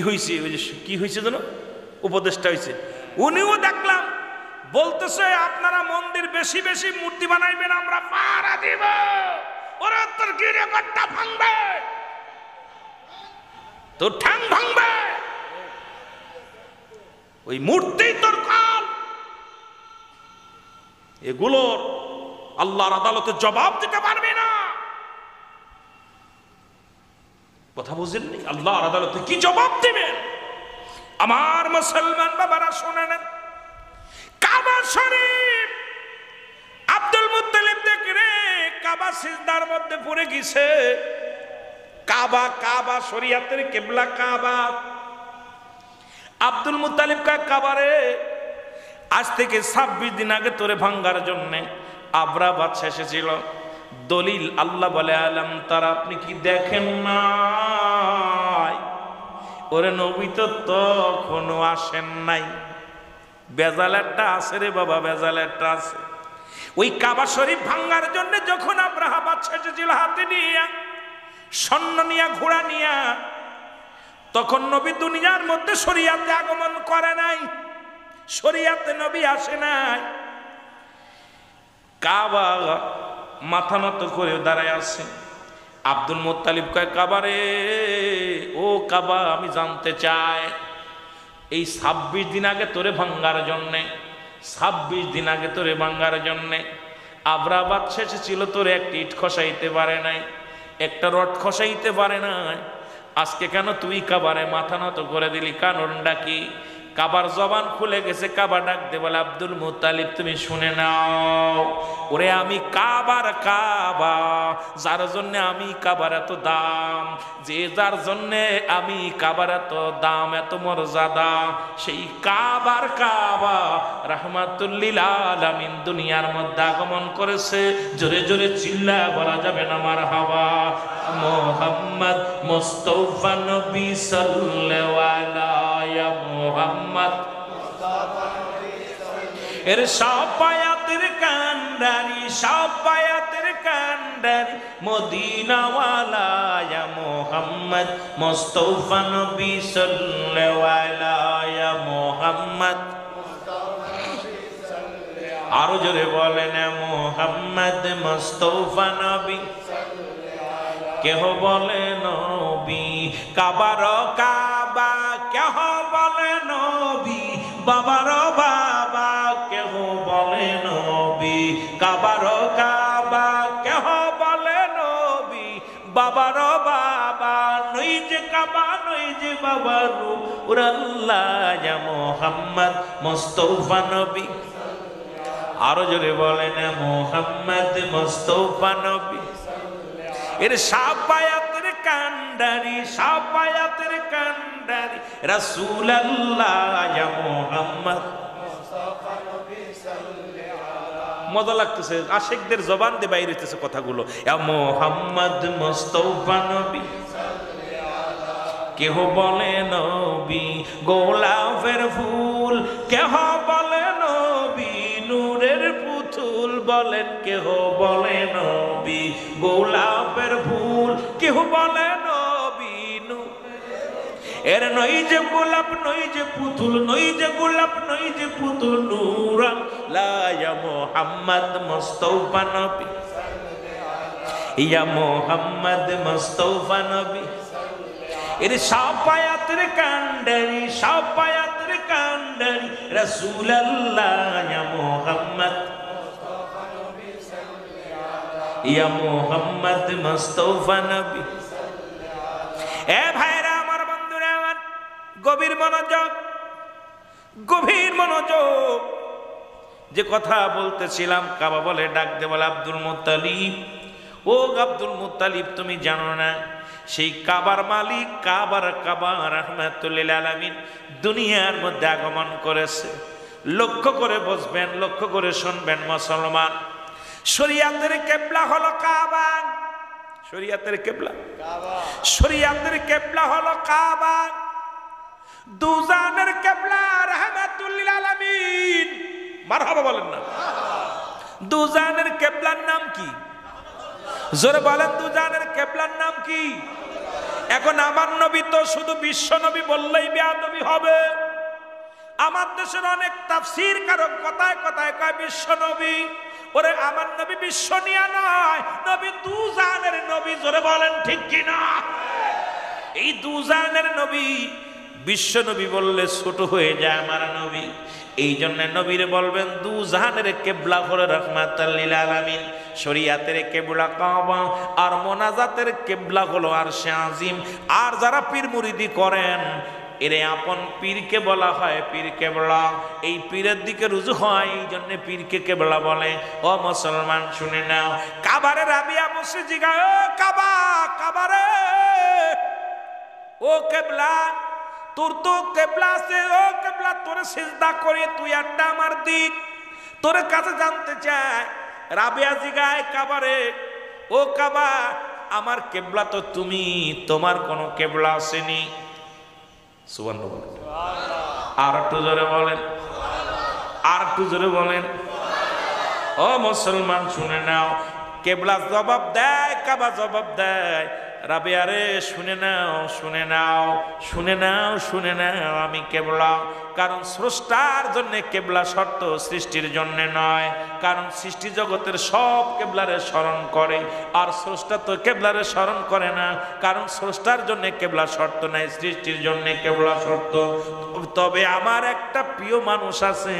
হইছে, কি হয়েছে যেন, উপদেষ্টা হয়েছে, উনিও দেখলাম বলতেছে আপনারা মন্দির বেশি বেশি মূর্তি বানাইবেন, আমরা পাহারা দিব। ওরা তোর কি রেকর্ডটা ভাঙবে, তোর ঠ্যাং ভাঙবে, ওই মূর্তি তোর কাল। এগুলোর আল্লাহর আদালতে জবাব দিতে পারবে না। কথা বুঝেননি? আল্লাহর আদালতে কি জবাব দিবেন? আমার মুসলমান বাবারা শুনে নেন, কাবা শরীফ আব্দুল মুত্তালিব দেখে কাবা সিজদার মধ্যে পড়ে গেছে। কাবা শরিয়াতের কিবলা কাবা। আব্দুল মুত্তালিব কাবারে আজ থেকে 26 দিন আগে তোরে ভাঙ্গার জন্য আবরা বাদশা এসেছিল। দলিল আল্লাহ বলে আলাম তারা, আপনি কি দেখেন নাই? ওরে নবী তো তখনও আসেন নাই। বেজাল একটা আছে রে বাবা, বেজাল একটা আছে। ওই কাবা শরীফ ভাঙ্গার জন্য যখন আব্রাহা বাদশা এসেছিল হাতে নিয়ে, সৈন্য নিয়া, ঘোড়া নিয়া, তখন নবী দুনিয়ার মধ্যে শরিয়াতে আগমন করে নাই, শরিয়াতে নবী আসে নাই। কাবা মাথা নত করে দাঁড়ায় আছে। আব্দুল মুত্তালিব কয়, কাবারে, ও কাবা, আমি জানতে চাই এই 26 দিন আগে তোরে ভাঙ্গার জন্যে, 26 দিন আগে তোরে ভাঙ্গার জন্যে আবরা বাদশা এসেছিল, তোরে একটা ইট খসাইতে পারে নাই, একটা রড খসাইতে পারে নাই। আজকে কেন তুই কাবারে মাথা নত করে দিলি? কারণটা কি? কাবার জবান খুলে গেছে। কাবা ডাক দে বলে, আব্দুল মুত্তালিব তুমি শুনে নাও, ওরে আমি কাবার কাবা, যার জন্য আমি কাবার এত দাম, যে যার জন্য আমি কাবার এত দাম, এত মর্যাদা, সেই কাবার কাবা রাহমাতুল্লিল আলামিন দুনিয়ার মধ্যে আগমন করেছে। জোরে জোরে চিল্লা বলা যাবে না মারহাবা। মুহাম্মদ মুস্তাফা নবী সাল্লাল্লাহু আলাইহি মুহাম্মদ এর সাফায়াতের কান্ডারি, সাফায়াতের কান্ডারি মদিনাওয়ালা ইয়া মুহাম্মদ মুস্তাফা নবী সাল্লাল্লাহু আলাইহি মুহাম্মদ। আরো জোরে বলেন মুহাম্মদ মুস্তাফা নবী। কেহ বলে নবী কাবার কাবা, কেহ বলে নবী বাবার বাবা, কেহ বলে নবী কাবার কাবা, কেহ বলে নবী বাবার বাবা। নই যে কাবা, নই যে বাবা, নূর আল্লাহ ইয়া মুহাম্মদ মুস্তাফা নবী। আরো জোরে বলেন মুহাম্মদ মুস্তাফা নবী। এর সাফায়াতের কান্ডারি, সাফায়াতের কান্ডারি রাসূলুল্লাহ ইয়া মুহাম্মদ। মজা লাগতেছে, আশিকদের জবান দিয়ে বাইরে হইতেছে কথাগুলো। ইয়া মুহাম্মদ মুস্তাফা নবী। কেহ বলে নবী গোলাপের ফুল, কেহ বলে বলেন, কেহ বলে নবী গোলাপের ফুল, কেহ বলে নবী নূর। এর নই যে গোলাপ, নই যে পুতুল, নই যে গোলাপ, নই যে পুতুল, নূর লা ইয়া মুহাম্মদ মুস্তাফা নবী, ইয়া মুহাম্মদ মুস্তাফা নবী। এর সাফায়াতের কান্ডারি, সাফায়াতের কান্ডারি রাসূলুল্লাহ ইয়া মুহাম্মদ, ইয়া মুহাম্মদ মুস্তাফা নবী। এ ভাইরা আমার, বন্ধুরা আমার, গভীর মনোযোগ, গভীর মনোযোগ। যে কথা বলতেছিলাম, কাবা বলে ডাকতে বলে আব্দুল মুত্তালিব। ও আব্দুল মুত্তালিব, তুমি জানো না সেই কাবার মালিক, কাবা রাহমাতুল লিল আলামিন দুনিয়ার মধ্যে আগমন করেছে। লক্ষ্য করে বসবেন, লক্ষ্য করে শুনবেন মুসলমান। শরিয়াতের কিবলা হলো কাবা, শরিয়াতের কিবলা কাবা, শরিয়াতের কিবলা হলো কাবা। দুজানের কিবলা রাহমাতুল লিল আলামিন, মারহাবা বলেন না। দুজানের কিবলার নাম কি? জোরে বলেন, দুজানের কিবলার নাম কি? এখন আমার নবী তো শুধু বিশ্ব নবী বললেই বেয়াদবি হবে। আমার দেশের অনেক তাফসীর কারক কথায় কথায় কয় বিশ্ব নবী। ওরে আমার নবী বিশ্ব নিয়া নয়, নবী দুজানের নবী। জোরে বলেন ঠিক কিনা? এই দুজানের নবী, বিশ্ব নবী বললে ছোট হয়ে যায় আমার নবী। এই জন্য নবীরে বলবেন দুজাহানের কিবলা হলো রাহমাতুল লিল আলামিন, শরিয়াতের কিবলা কাবা, আর মোনাজাতের কিবলা হলো আরশে আজিম। আর যারা পীর মুরিদি করেন, এর আপন পীরকে বলা হয় পীর কেবলা। এই পীরের দিকে রুজু হয়, এই জন্য পীরকে কেবলা বলে। ও মুসলমান শুনে নাও, কাবারে রাবিয়া বসে জিগা, ও কাবা, কাবারে, ও কেবলা, তোর তো কেবলা আছে, ও কেবলা, তোরে সিজদা করি, তুই একটা আমার দিক, তোর কাছে জানতে চায়। রাবিয়া জিগায় কাবারে, ও কাবা, আমার কেবলা তো তুমি, তোমার কোনো কেবলা আসেনি। সুবহানাল্লাহ। আর একটু জোরে বলেন, আর একটু জোরে বলেন। ও মুসলমান শুনে নাও, কেবলা জবাব দেয়, কাবা জবাব দেয়, রাবিয়া রে শুনে নাও, শুনে নাও, শুনে নাও, শুনে নাও, আমি কেবলা। কারণ স্রষ্টার জন্য কেবলা শর্ত, সৃষ্টির জন্য নয়। কারণ সৃষ্টি জগতের সব কেবলারে স্মরণ করে, আর স্রষ্টা তো কেবলারে স্মরণ করে না। কারণ স্রষ্টার জন্য কেবলা শর্ত নাই, সৃষ্টির জন্য কেবলা শর্ত। তবে আমার একটা প্রিয় মানুষ আছে,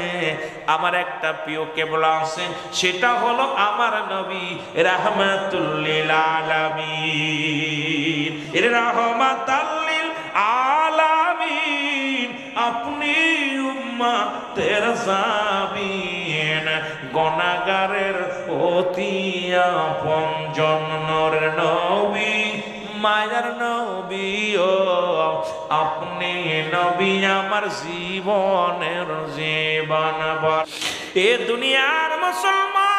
আমার একটা প্রিয় কেবলা আছে, সেটা হলো আমার নবী রাহমাতুল লিল আলামিন। এর রাহমাতুল লিল আলামিন, আপনি উম্মতের জামিন, গুনাহগারের অতি আপনজন নূরের নবী, মায়ার নবী। ও আপনি নবী, আমার জীবনের জীবন। এ দুনিয়ার মুসলমান,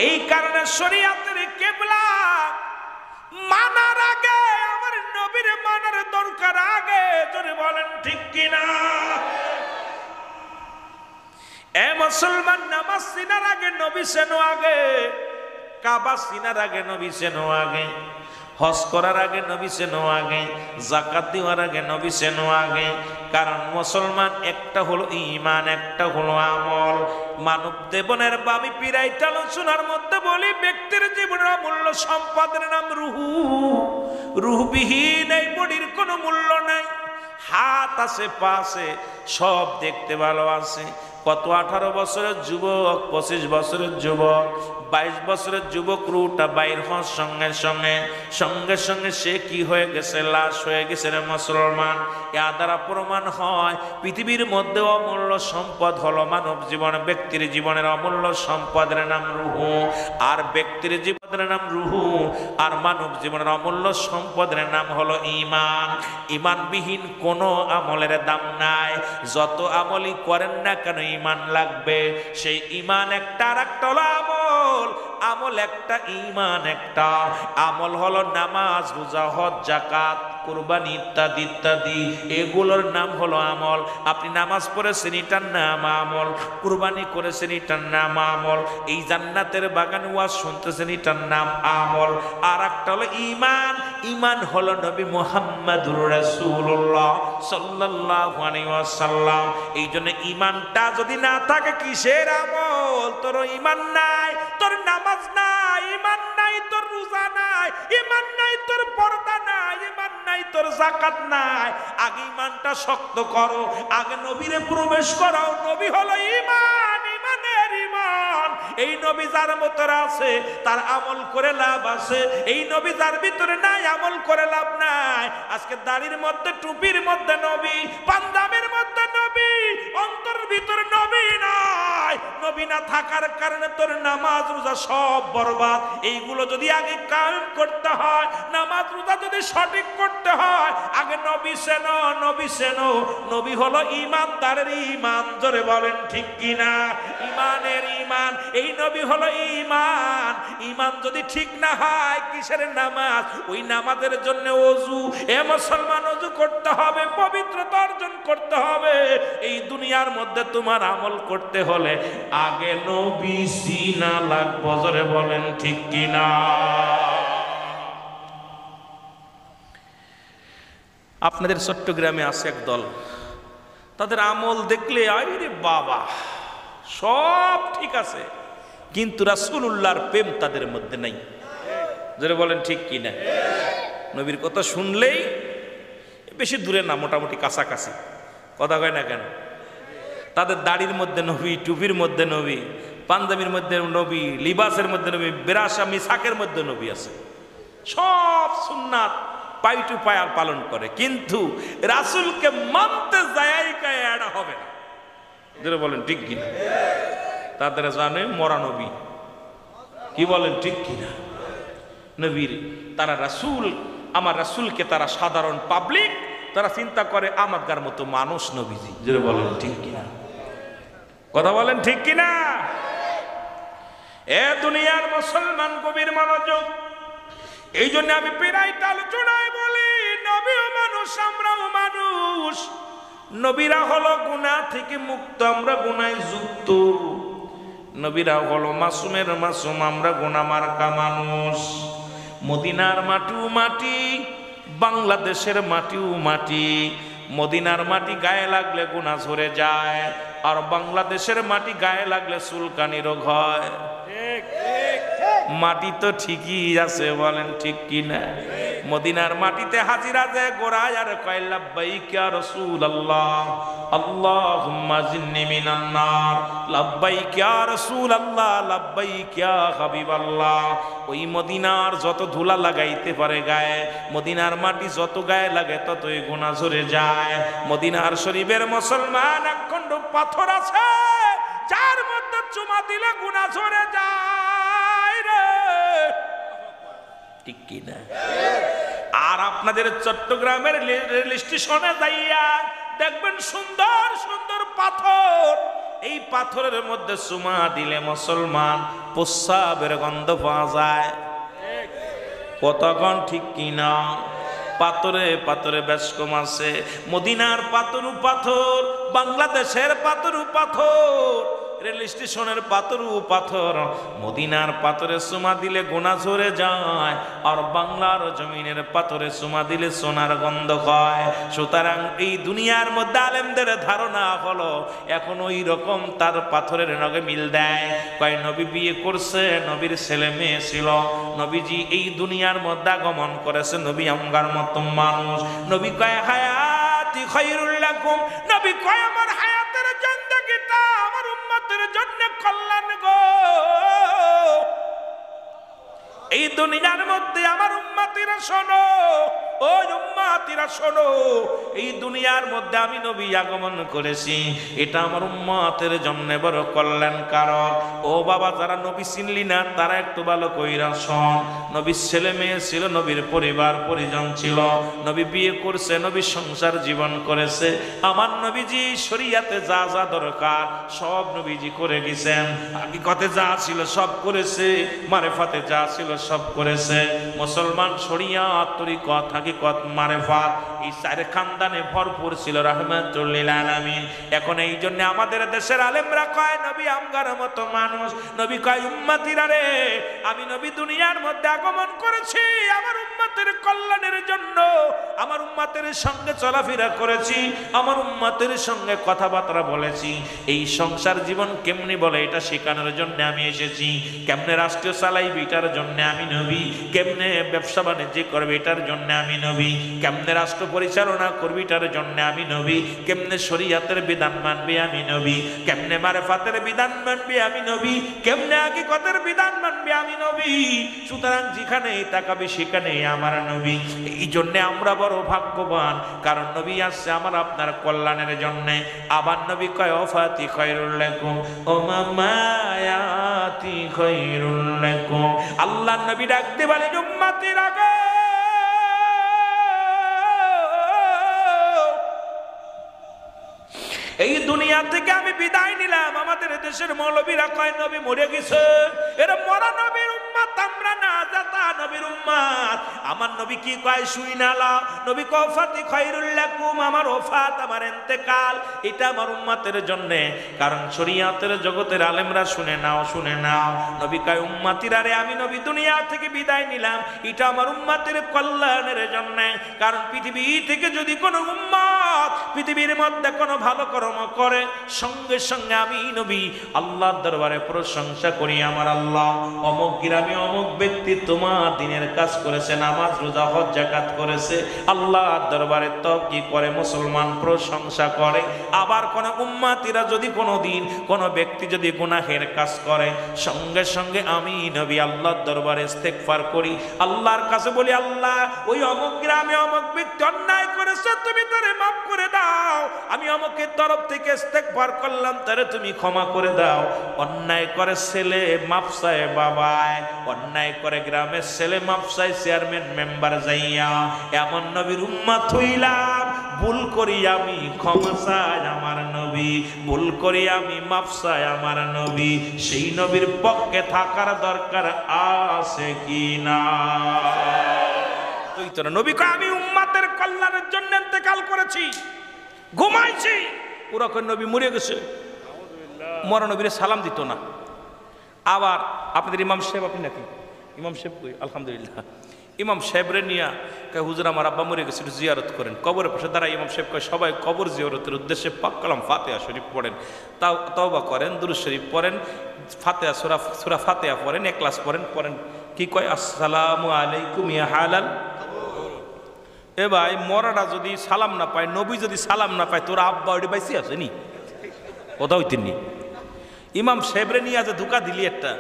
এই কারণে শরিয়াতের কিবলা মানার আগে আমার নবীর মানার দরকার আগে। জোরে বলেন ঠিক কিনা? এ মুসলমান, নামাজ চিনার আগে নবী চেনো আগে, কাবা চিনার আগে নবী চেনো আগে, হজ করার আগে নবী চেনো আগে, যাকাত দেওয়ার আগে নবী চেনো আগে। কারণ মুসলমান, একটা হলো ঈমান, একটা হলো আমল। মানব জীবনের বাবি পিরাইটা আলোচনার মধ্যে বলি, ব্যক্তির জীবনের অমূল্য সম্পদের নাম রুহু। রুহবিহীন এই বডির কোনো মূল্য নাই। হাত আছে, পা আছে, সব দেখতে ভালো আছে। কত 18 বছরের যুবক, 25 বছরের যুবক, 22 বছরের যুবক রুটা বাইর হওয়ার সঙ্গে সঙ্গে সঙ্গে সঙ্গে সে কি হয়ে গেছে? লাশ হয়ে গেছে রে মুসলমান। এর দ্বারা প্রমাণ হয় পৃথিবীর মধ্যে অমূল্য সম্পদ হলো মানব জীবন। ব্যক্তির জীবনের অমূল্য সম্পদের নাম রুহু, আর ব্যক্তির জীবনের নাম রুহু, আর মানব জীবনের অমূল্য সম্পদের নাম হলো ঈমান। ঈমানবিহীন কোনো আমলের দাম নাই। যত আমলই করেন না কেন ঈমান লাগবে। সেই ঈমান একটা, আর একটা হলো আমল। আমল একটা, ঈমান একটা। আমল হলো নামাজ, রোজা, হজ, যাকাত। কুরবানি ইত্যাদি ইত্যাদি, এগুলোর নাম হলো আমল। আপনি নামাজ পড়েছেন, এটার নাম আমল। কুরবানি করেছেন, এটার নাম আমল। এই জান্নাতের বাগানে ওয়াজ শুনতেছেন, এটার নাম আমল। আর একটা হলো ঈমান। ঈমান হলো নবী মুহাম্মদুর রাসূলুল্লাহ সাল্লাল্লাহু আলাইহি ওয়াসাল্লাম। এই জন্য ঈমানটা যদি না থাকে, কিসের আমল? তোর ঈমান নাই, তোর নামাজ নাই, ঈমান নাই তোর রোজা নাই, ঈমান নাই তোর পর্দা নাই, ঈমান নাই তোর যাকাত নাই। আগে ঈমানটা শক্ত করো, আগে নবীরে প্রবেশ করো। নবী হলো ঈমান, ঈমানের ঈমান। এই নবী যার ভিতরে আছে তার আমল করে লাভ আছে, এই নবী যার ভিতরে নাই আমল করে লাভ নাই। আজকে দাড়ির মধ্যে, টুপির মধ্যে নবী, পাঞ্জাবের মধ্যে নবী, অন্তরের ভিতরে নবী নাই। নবী না থাকার কারণে তোর নামাজ রোজা সব বরবাদ। এইগুলো যদি আগে কায়েম করতে হয়, নামাজ রোজা যদি সঠিক করতে হয়, আগে নবী চেনো, নবী চেনো। নবী হলো ঈমানদারের ঈমান। জোরে বলেন ঠিক কিনা? ঈমানের ঈমান, এই নবী হলো ঈমান। ঈমান যদি ঠিক না হয়, কিসের নামাজ? ওই নামাজের জন্য ওযু। এ মুসলমান, ওযু করতে হবে, পবিত্রতা অর্জন করতে হবে। এই দুনিয়ার মধ্যে তোমার আমল করতে হলে আগে নবী চিনা লাগবে। জোরে বলেন ঠিক কিনা? আপনাদের চট্টগ্রামে আছে এক দল, তাদের আমল দেখলে আরে বাবা, সব ঠিক আছে, কিন্তু রাসূলুল্লাহর প্রেম তাদের মধ্যে নাই। যারা বলেন ঠিক কি না? নবীর কথা শুনলেই বেশি দূরে না, মোটামুটি কাছাকাছি। কথা কয় না কেন? তাদের দাড়ির মধ্যে নবী, টুপির মধ্যে নবী, পাঞ্জাবির মধ্যে নবী, লিবাসের মধ্যে নবী, বেরাসা মিসাকের মধ্যে নবী আছে। সব সুন্নাত পাই টু পায়া পালন করে, কিন্তু রাসূলকে মানতে যায় এটা হবে না। যারা বলেন ঠিক কিনা? তাদের জানে মরা নবী। কি বলেন ঠিক কিনা? নবীর তারা রাসূল, আমার রাসূলকে তারা সাধারণ পাবলিক, তারা চিন্তা করে আমাদের মতো মানুষ নবীজি। যারা বলেন ঠিক কিনা? কথা বলেন ঠিক কিনা? এ দুনিয়ার মুসলমান কবির মনোযোগ। এই জন্য আমি প্রায় আলোচনায় বলি, নবীও মানুষ, আমরাও মানুষ। নবীরা হলো গুনাহ থেকে মুক্ত, আমরা গুনায় যুক্ত। নবীরা হলো মাসুমের মাসুম, আমরা গুনাহ মার্কা মানুষ। মদিনার মাটিও মাটি, বাংলাদেশের মাটিও মাটি। মদিনার মাটি গায়ে লাগলে গুনাহ ঝরে যায়, আর বাংলাদেশের মাটি গায়ে লাগলে চুলকানি রোগ হয়। মাটি তো ঠিকই আছে, বলেন ঠিক কিনা? মদিনার মাটিতে হাজিরা দেয় গোড়ায় আর কয় লাব্বাইক ইয়া রাসূলুল্লাহ, আল্লাহুম্মা জিন্নি মিনান নার, লাব্বাইক ইয়া রাসূলুল্লাহ, লাব্বাইক ইয়া হাবিবাল্লাহ। ওই মদিনার যত ধুলা লাগাইতে পারে গায়ে, মদিনার মাটি যত গায়ে লাগে ততই গুনাহ ঝরে যায়। মদিনার শরীফের মুসলমান একখণ্ড পাথর আছে, যার মধ্যে চুমা দিলে গুনাহ ঝরে যায় রে। ঠিক কিনা? আর আপনাদের চট্টগ্রামের রেল স্টেশনে যাইয়া দেখবেন সুন্দর সুন্দর পাথর। এই পাথরের মধ্যে চুমা দিলে মুসলমান প্রস্রাবের গন্ধ পাওয়া যায়। কতক্ষণ ঠিক কিনা? পাথরে পাথরে বেশ কম আছে। মদিনার পাথরু পাথর, বাংলাদেশের পাথরু পাথর, রেল স্টেশনের পাথরু পাথর। মদিনার পাথরে চুমা দিলে গুনাহ ঝরে যায়, আর বাংলার জমিনের পাথরে চুমা দিলে সোনার গন্ধ হয়। সুতরাং এই দুনিয়ার মধ্যে আলেমদের ধারণা হলো এখন ওই রকম তার পাথরের নগে মিল দেয়। কয় নবী বিয়ে করছে, নবীর ছেলে মেয়ে ছিল, নবীজি এই দুনিয়ার মধ্যে আগমন করেছে, নবী আমগার মতো মানুষ। নবী কয় হায়াতি খায়রুল লাকুম, নবী কয় আমার হায়াতের জিন্দেগিটা আমার উম্মতের জন্য কল্যাণ গো। এই দুনিয়ার মধ্যে আমার উম্মতিরা শোনো, ও উম্মতিরা শোনো, এই দুনিয়ার মধ্যে আমি নবী আগমন করেছি, এটা আমার উম্মতের জন্য বড় কল্যাণকারক। ও বাবা, যারা নবী চিনলি না তারা একটু ভালো কইরা শোন। নবীর ছেলে মেয়ে ছিল, নবীর পরিবার পরিজন ছিল, নবী বিয়ে করছে, নবী সংসার জীবন করেছে। আমার নবীজি শরীয়তে যা যা দরকার সব নবীজি করে গেছেন। হাকিকতে যা ছিল সব করেছে, মারেফাতে যা ছিল সব করেছে। মুসলমান শরীয়ত তরিকত হাকিকত, মারিফাত, এই চার খানদানে ভরপুর ছিল রাহমাতুল লিল আলামিন। এখন এই জন্য আমাদের দেশের আলেমরা কয় নবী আমগার মতো মানুষ। নবী কয় উম্মতিরা রে, আমি নবী দুনিয়ার মধ্যে আগমন করেছি আমার উম্মতের কল্যাণের জন্য, আমার উম্মতের সঙ্গে চলাফেরা করেছি, আমার উম্মতের সঙ্গে কথাবার্তা বলেছি। এই সংসার জীবন কেমনি বলে এটা শেখানোর জন্য আমি এসেছি। কেমনে রাষ্ট্রীয় চালাইবি এটার জন্য আমি নবী, কেমনে ব্যবসা বাণিজ্য করবে এটার জন্য আমি নবী, কেমনে রাষ্ট্র পরিচালনা করবি এটার জন্য আমি নবী, কেমনে শরীয়তের বিধান মানবি আমি নবী, কেমনে মারিফাতের বিধান মানবি আমি নবী, কেমনে হাকিকতের বিধান মানবি আমি নবী। সুতরাং যেখানে তাকাবি সেখানে আমার নবী। এই জন্য আমরা বড় ভাগ্যবান, কারণ নবী আসছে আমার আপনার কল্যাণের জন্য। আবার নবী কয় ওফাতি খায়রুল লাকুম ও মামায়াতি খায়রুল লাকুম। আল্লাহর নবী ডাক দিয়ে বলেন উম্মতিরা গো, এই দুনিয়া থেকে আমি বিদায় নিলাম। আমাদের দেশের মৌলবীরা কয় নবী মরে গেছে, এরা মরা নবীর উম্মত আমরা না, জাতা নবীর উম্মত। আমার নবী কি কয় শুই নালা, নবী কয় ওফাতি খায়রুল লাকুম, আমার ওফাত আমার ইন্তেকাল এটা আমার উম্মতের জন্য। কারণ শরীয়তের জগতের আলেমরা শুনে নাও, শুনে নাও, নবী কয় উম্মতিরা রে, আমি নবী দুনিয়া থেকে বিদায় নিলাম এটা আমার উম্মতের কল্যাণের জন্য। কারণ পৃথিবী থেকে যদি কোনো উম্মত পৃথিবীর মধ্যে কোনো ভালো কর্ম করে, সঙ্গে সঙ্গে আমি নবী আল্লাহর দরবারে প্রশংসা করি, আমার আল্লাহ অমুক গ্রামে অমুক ব্যক্তি তোমার দিনের কাজ করেছে, নামাজ রোজা হজ যাকাত করেছে। আল্লাহর দরবারে তো কি করে মুসলমান প্রশংসা করে। আবার কোন উম্মতিরা যদি কোনো দিন কোনো ব্যক্তি যদি গুনাহের কাজ করে, সঙ্গে সঙ্গে আমি নবী আল্লাহর দরবারে ইস্তেগফার করি, আল্লাহর কাছে বলি আল্লাহ ওই অমুক গ্রামে অমুক ব্যক্তি অন্যায় করেছে, তুমি তারে মাফ করে দাও। আমি অমুকের তরফ থেকে ইস্তেগফার করলাম, তারে তুমি ক্ষমা করে দাও। অন্যায় করে ছেলে মাফ চায় বাবায়, অন্যায় করে গ্রামের ছেলে মাফ চায় চেয়ারম্যান মেম্বার যাইয়া। এমন নবীর উম্মত হইলাম, ভুল করি আমি ক্ষমা চাই আমার নবী, ভুল করি আমি মাফ চাই আমার নবী। সেই নবীর পক্ষে থাকার দরকার আছে কি না? তুই তো নবী কয় আমি উম্মতের কল্যাণের জন্য ইন্তেকাল করেছি, ঘুমাইছি। ওরা কয় নবী মরে গেছে, মরা নবীরে সালাম দিত না। আবার আপনাদের ইমাম সাহেব, আপনি নাকি ইমাম সাহেব কই? আলহামদুলিল্লাহ। ইমাম সাহেবরে নিয়ে কয় হুজুর আমার আব্বা মরে গেছে, জিয়ারত করেন। কবরের পাশে দাঁড়ায় ইমাম সাহেব কয় সবাই কবর জিয়ারতের উদ্দেশ্যে পাক কালাম ফাতিহা শরীফ পড়েন, তাওবা করেন, দুরূদ শরীফ পড়েন, ফাতিহা সূরা ফাতিহা পড়েন, ইখলাস পড়েন। কি কয়? আসসালামু আলাইকুম ইয়া হালাল। এ ভাই, মরাটা যদি সালাম না পায়, নবী যদি সালাম না পায়, তোর আব্বা ওইটা বাইসি আছে নি? কথা হইতেননি। ইমাম সাহেবরে নিয়ে আজ ধোকা দিলি একটা।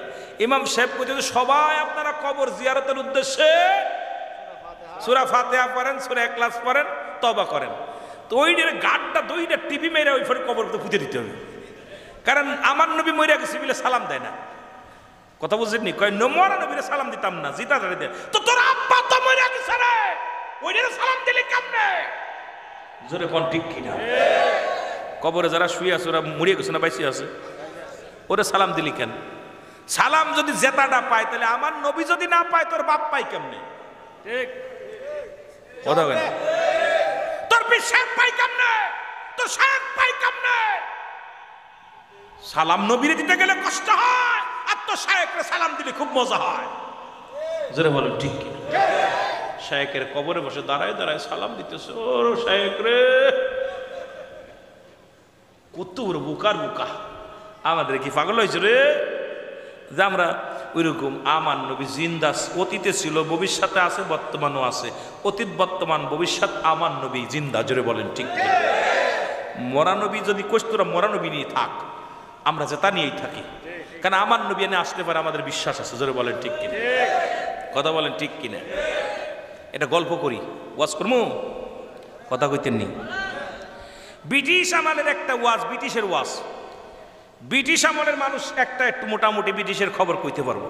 ইমাম সাহেব যদি সবাই আপনারা কবর জিয়ারতের উদ্দেশ্যে সূরা ফাতিহা পড়েন, সূরা ইখলাস পড়েন, তওবা করেন, তো ওইটার গাড়টা দুইটা টিভি মেরে ওই ফের কবরতে পুঁতে দিতে হবে। কারণ আমার নবী মরে গেছে বলে সালাম দেয় না। কথা বুঝেননি? কয় মরা নবীরে সালাম দিতাম না, জিতা ধরে দেয়। তো তোর আব্বা তো মরে গেছে রে, ওইটারে সালাম দিলি কেমনে? জোরে কোন ঠিক কিনা? কবরে যারা শুয়ে আছে ওরা মরে গেছে না বাইসে আছে, ওরে সালাম দিলি কেন? সালাম যদি জেতাটা পায়, তাহলে আমার নবী যদি না পায়, তোর বাপ পাই কেমনে? ঠিক কথা বলে। তোর বিশ্বাস পাই কেমনে? তোর শায়েখ পাই কেমনে? সালাম নবীরে দিতে গেলে কষ্ট হয়, আর তোর শায়েখরে সালাম দিলে খুব মজা হয়। জোরে বলো ঠিক কিনা? শায়েখের কবরে বসে দাঁড়ায় দাঁড়ায় সালাম দিতেছে, ওর শায়েখ রে কত বড় বোকার বোকা। আমাদের কি পাগল হয়েছে রে যে আমরা ওইরকম? আমার নবী জিন্দা, অতীতে ছিল, ভবিষ্যতে আছে, বর্তমানও আছে। অতীত বর্তমান ভবিষ্যৎ আমার নবী জিন্দা। জোরে বলেন ঠিক কিনা? মরা নবী যদি কষ্টরা মরা নবী নিয়ে থাক, আমরা যে তা নিয়েই থাকি, কারণ আমার নবী এনে আসতে পারে, আমাদের বিশ্বাস আছে। জোরে বলেন ঠিক কিনা? কথা বলেন ঠিক কিনা? এটা গল্প করি, ওয়াজ করবো, কথা কইতেননি। ব্রিটিশ আমলের একটা ওয়াজ, ব্রিটিশের ওয়াজ। ব্রিটিশ আমলের মানুষ একটা একটু মোটামুটি ব্রিটিশের খবর কইতে পারবো।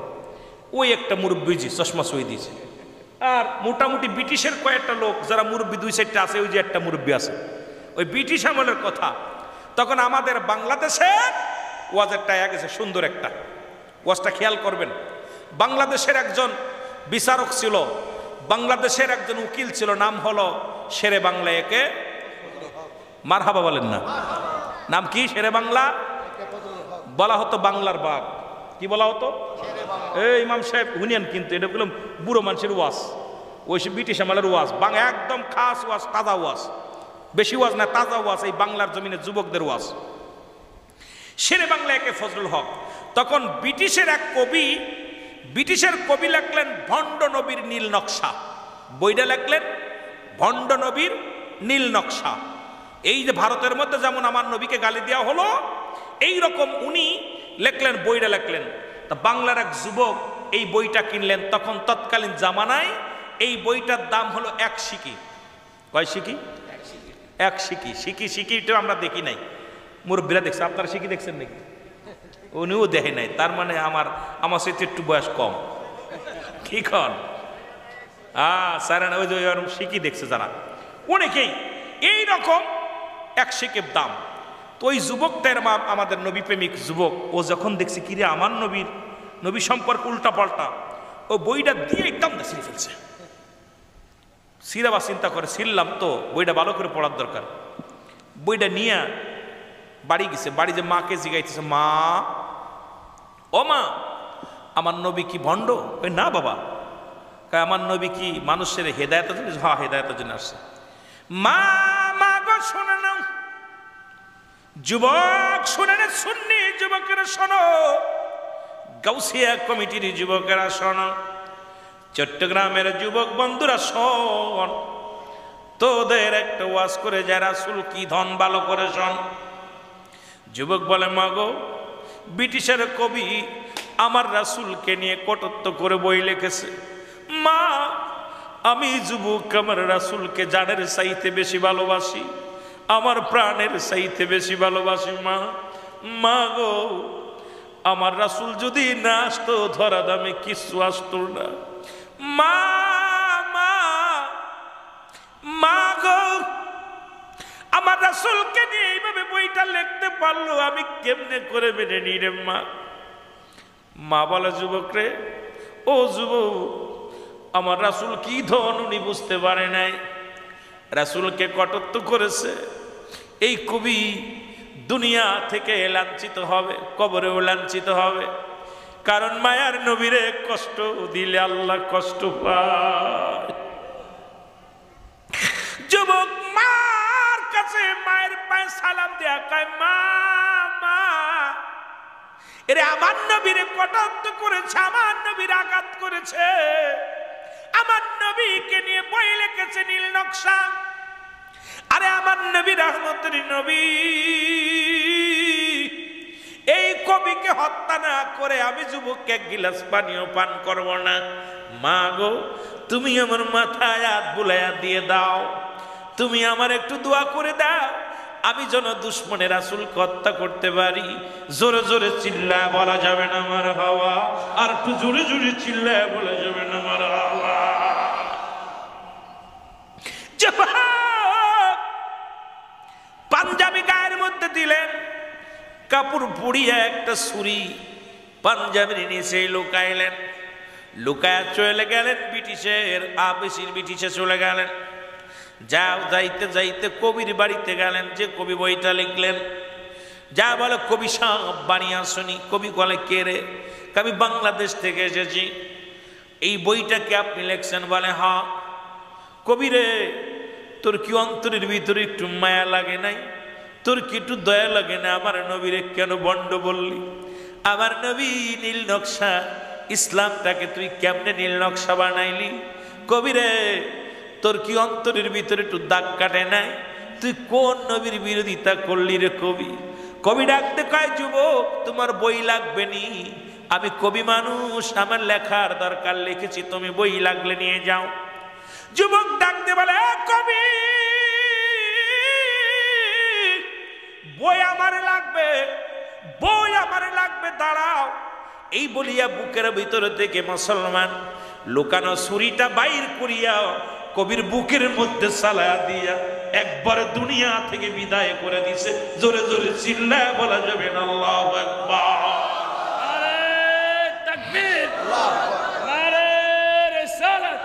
ওই একটা মুরব্বীজি চশমা সই দিয়েছে, আর মোটামুটি ব্রিটিশের কয়েকটা লোক যারা মুরব্বী দুই সাইডটা আছে, ওই যে একটা মুরব্বী আছে, ওই ব্রিটিশ আমলের কথা। তখন আমাদের বাংলাদেশে ওয়াজেরটা গেছে সুন্দর একটা ওয়াজটা, খেয়াল করবেন। বাংলাদেশের একজন বিচারক ছিল, বাংলাদেশের একজন উকিল ছিল, নাম হলো শেরে বাংলা একে মারহাবা বলেন না, নাম কি? শেরে বাংলা। বলা হতো বাংলার বাঘ। কি বলা হতো? এই ইমাম সাহেব হুনিয়ান, কিন্তু এটা বললাম বুড়ো মানুষের ওয়াজ, ওই সে ব্রিটিশ আমলের ওয়াজ, বাংলা একদম খাস ওয়াজ, তাজা ওয়াজ, বেশি ওয়াজ না, তাজা ওয়াজ, এই বাংলার জমিনে যুবকদের ওয়াজ। শেরে বাংলা একে ফজলুল হক। তখন ব্রিটিশের এক কবি, ব্রিটিশের কবি লেখলেন ভণ্ড নবীর নীল নকশা, বইটা লেখলেন ভণ্ড নবীর নীল নকশা। এই যে ভারতের মধ্যে যেমন আমার নবীকে গালি দেওয়া হলো, এই রকম উনি লেখলেন, বইটা লেখলেন। তা বাংলার এক যুবক এই বইটা কিনলেন। তখন তৎকালীন জামানায় এই বইটার দাম হলো 1 সিকি। কয় সিকি? 1 সিকি। সিকি সিকিটা আমরা দেখি নাই, মুরব্বীরা দেখছে। আপনারা সিকি দেখছেন নাকি? উনিও দেখে নাই। তার মানে আমার সাথে একটু বয়স কম। কি কন? স্যার ওই যে সিকি দেখছে যারা, অনেকেই এই রকম 1 সিকির দাম। তো ওই যুবকটার আমাদের নবী প্রেমিক যুবক, ও যখন দেখছে কিরে আমার নবী সম্পর্কে উল্টা পাল্টা, ও বইটা দিয়ে একদম ছিঁড়ে ফেলছে। সিরাবা চিন্তা করে, ছিললাম তো বইটা ভালো করে পড়ার দরকার। বইটা নিয়ে বাড়ি গেছে। বাড়ি যে মাকে জিগাইতেছে, মা ও মা, আমার নবী কি ভণ্ড? ওই না বাবা। আমার নবী কি মানুষের হেদায়েতের জন্য? হ্যাঁ, হেদায়েতের জন্য আসছে। মা মা গো শোনে নাও, যুবক শুনে না, সুন্নি যুবকেরা শোনো, গাউসিয়া কমিটির যুবকেরা শোনো, চট্টগ্রামের যুবক বন্ধুরা শোন, তোদের একটা ওয়াজ করে যায় রাসূল কি ধন, ভালো করে শোন। যুবক বলে, মা গো, ব্রিটিশের কবি আমার রাসূলকে নিয়ে কটূক্তি করে বই লিখেছে। মা, আমি যুবক আমার রাসূলকে জানের চাইতে বেশি ভালোবাসি, আমার প্রাণের চাইতে বেশি ভালোবাসি। মা গো, আমার রাসূল যদি না আসতো ধরা দামে কিছু আসতো না। মা মা মা গো, আমার রাসূলকে নিয়ে এইভাবে বইটা লিখতে পারলো, আমি কেমনে করে মেনে নিই রে মা। মা বলে, যুবক রে, ও যুবক, আমার রাসূল কি ধন উনি বুঝতে পারে নাই, রাসূলকে কটূক্তি করেছে। এই কবি দুনিয়া থেকে লাঞ্ছিত হবে, কবরেও লাঞ্ছিত হবে, কারণ মায়ার নবীরে কষ্ট দিলে আল্লাহ কষ্ট পায়। যুবক মার কাছে, মায়ের পায়ে সালাম দেয়া কয়, মা মা, এরে আমার নবীরে কটাক্ষ করেছে, আমার নবীর আঘাত করেছে, আমার নবীকে নিয়ে বই লিখেছে নীল নকশা। আরে আমার নবী রহমতের নবী, এই কবিকে হত্যা না করে আমি যুবককে 1 গিলাস পানিও পান করব না। মা গো, তুমি আমার মাথায় হাত বুলাইয়া দিয়ে দাও, তুমি আমার একটু দোয়া করে দাও, আমি যেন দুশ্মনের রাসূলকে হত্যা করতে পারি। জোরে জোরে চিল্লায় বলা যাবে না আমার হাওয়া, আর একটু জোরে জোরে চিল্লায় বলা যাবে না আমার হাওয়া। পাঞ্জাবি গায়ের মধ্যে দিলেন, কাপড় পুড়িয়া একটা ছুরি পাঞ্জাবির নিচে লুকাইলেন, লুকায়া চলে গেলেন ব্রিটিশের আবেশির ব্রিটিশে চলে গেলেন। যাইতে যাইতে কবির বাড়িতে গেলেন, যে কবি বইটা লিখলেন। যা বলে, কবি সাহেব বানিয়ে আসুনি। কবি বলে, কে রে? আমি বাংলাদেশ থেকে এসেছি। এই বইটাকে আপনি লিখছেন? বলে, হ্যাঁ। কবি রে, তোর কি অন্তরের ভিতরে একটু মায়া লাগে নাই? তোর কি একটু দয়া লাগে না? আমার নবীরে কেন বন্ড বললি? আমার নবী নীল নকশা, ইসলামটাকে তুই কেমনে নীল নকশা বানাইলি? কবি রে, তোর কি অন্তরের ভিতরে একটু দাগ কাটে নাই? তুই কোন নবীর বিরোধিতা করলি রে কবি? কবি ডাকতে কয়, যুবক, তোমার বই লাগবে নি, আমি কবি মানুষ, আমার লেখার দরকার, লিখেছি, তুমি বই লাগলে নিয়ে যাও। যুবক ডাকতে বলে, কবি, বই আমার লাগবে, বই আমার লাগবে, দাঁড়াও। এই বলিয়া বুকের ভিতরে থেকে মুসলমান লুকানো ছুরিটা বাইর করিয়া কবির বুকের মধ্যে চালায়া দিয়া একবার দুনিয়া থেকে বিদায় করে দিছে। জোরে জোরে চিল্লায় বলা যাবে না আল্লাহু আকবার। নারে তাকবীর, নারে রিসালাত,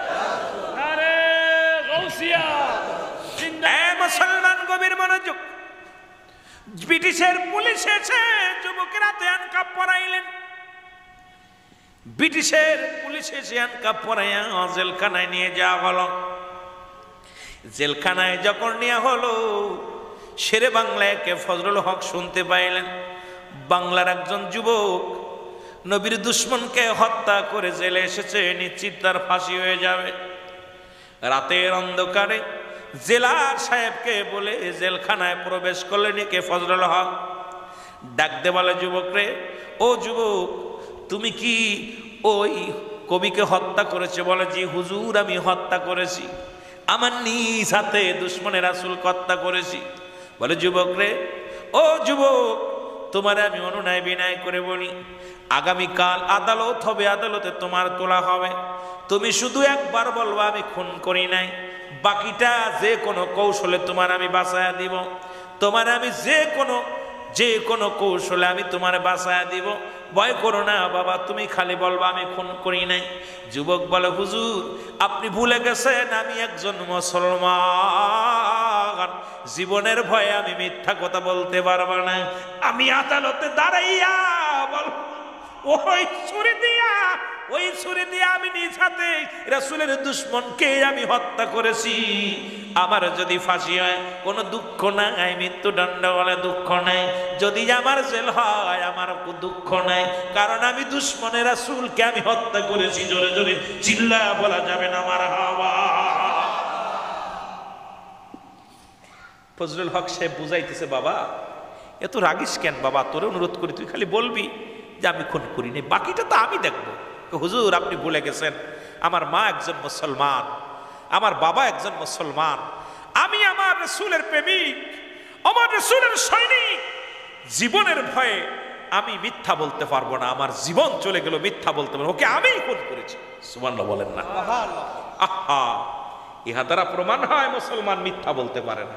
ব্রিটিশের পুলিশ এসে যুবকের হাতে হ্যান্ডকাপ পরাইলেন। ব্রিটিশের পুলিশ এসে হ্যান্ডকাপ পরাইয়া জেলখানায় নিয়ে যাওয়া হলো। জেলখানায় যখন নেওয়া হলো, শেরে বাংলায় কে ফজলুল হক শুনতে পাইলেন বাংলার একজন যুবক নবীর দুশ্মনকে হত্যা করে জেলে এসেছে, নিশ্চিত তার ফাঁসি হয়ে যাবে। রাতের অন্ধকারে জেলার সাহেবকে বলে জেলখানায় প্রবেশ করলেন কে ফজলুল হক। ডাকতে বলে, যুবক রে, ও যুবক, তুমি কি ওই কবিকে হত্যা করেছে? বলে, জি হুজুর, আমি হত্যা করেছি, আমার নিজ হাতে দুশ্মনের রাসূলকে হত্যা করেছি। বলে, যুবক রে, ও যুবক, তোমার আমি অনুনয় বিনয় করে বলি, আগামীকাল আদালত হবে, আদালতে তোমার তোলা হবে। তুমি শুধু একবার বলবা আমি খুন করি নাই, বাকিটা যে কোনো কৌশলে তোমার আমি বাঁচায়া দিব। তোমার আমি যে কোনো কৌশলে আমি তোমার বাঁচায়া দিব। ভয় করো না বাবা, তুমি খালি বলবা আমি খুন করি নাই। যুবক বলে, হুজুর, আপনি ভুলে গেছেন আমি একজন মুসলমান, জীবনের ভয়ে আমি মিথ্যা কথা বলতে পারবো না। আমি আদালতে দাঁড়াইয়া বল, ওই ছুরি দিয়া আমি নিজ হাতে রাসূলের দুশমনকে আমি হত্যা করেছি। আমার যদি ফাঁসি হয় কোনো দুঃখ নাই, মৃত্যুদণ্ড হলে দুঃখ নাই, যদি আমার জেল হয় আমার দুঃখ নাই, কারণ আমি দুশমনের রাসূলকে আমি হত্যা করেছি। জোরে জোরে চিল্লায়া বলা যাবে না মারহাবা। ফজলুল হক সাহেব বুঝাইতেছে, বাবা এত রাগিস কেন বাবা, তোরে অনুরোধ করি তুই খালি বলবি যে আমি খুন করিনি, বাকিটা তো আমি দেখবো। হুজুর, আপনি ভুলে গেছেন আমার মা একজন মুসলমান, আমার বাবা একজন মুসলমান, আমি আমার রাসূলের প্রেমিক, আমার রাসূলের সৈনিক। জীবনের ভয়ে আমি মিথ্যা বলতে পারবো না, আমার জীবন চলে গেল মিথ্যা বলতে পারবো, ওকে আমি খুন করেছি। সুবহানাল্লাহ বলেন না? আহা, ইহা দ্বারা প্রমাণ হয় মুসলমান মিথ্যা বলতে পারে না।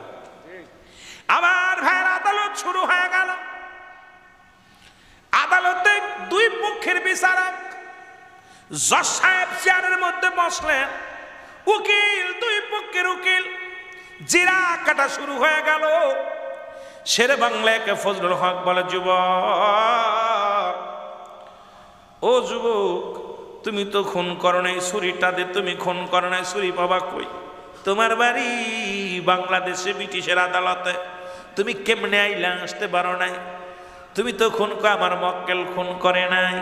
আমার ভাইয়ের আদালত শুরু হয়ে গেল। আদালতে দুই পক্ষের বিচারক, জজ সাহেব চেয়ারের মধ্যে বসলেন, উকিল, দুই পক্ষের উকিল, জিরা কাটা শুরু হয়ে গেল। শেরে বাংলায় ফজলুল হক বলে, যুবক, ও যুবক, তুমি তো খুন করো নাই, ছুরিটা দে, তুমি খুন করো নাই, ছুরি পাবা কই? তোমার বাড়ি বাংলাদেশে ব্রিটিশের আদালতে, তুমি কেমনে আইলা? আসতে পারো নাই? তুমি তো খুন আমার মক্কেল খুন করে নাই।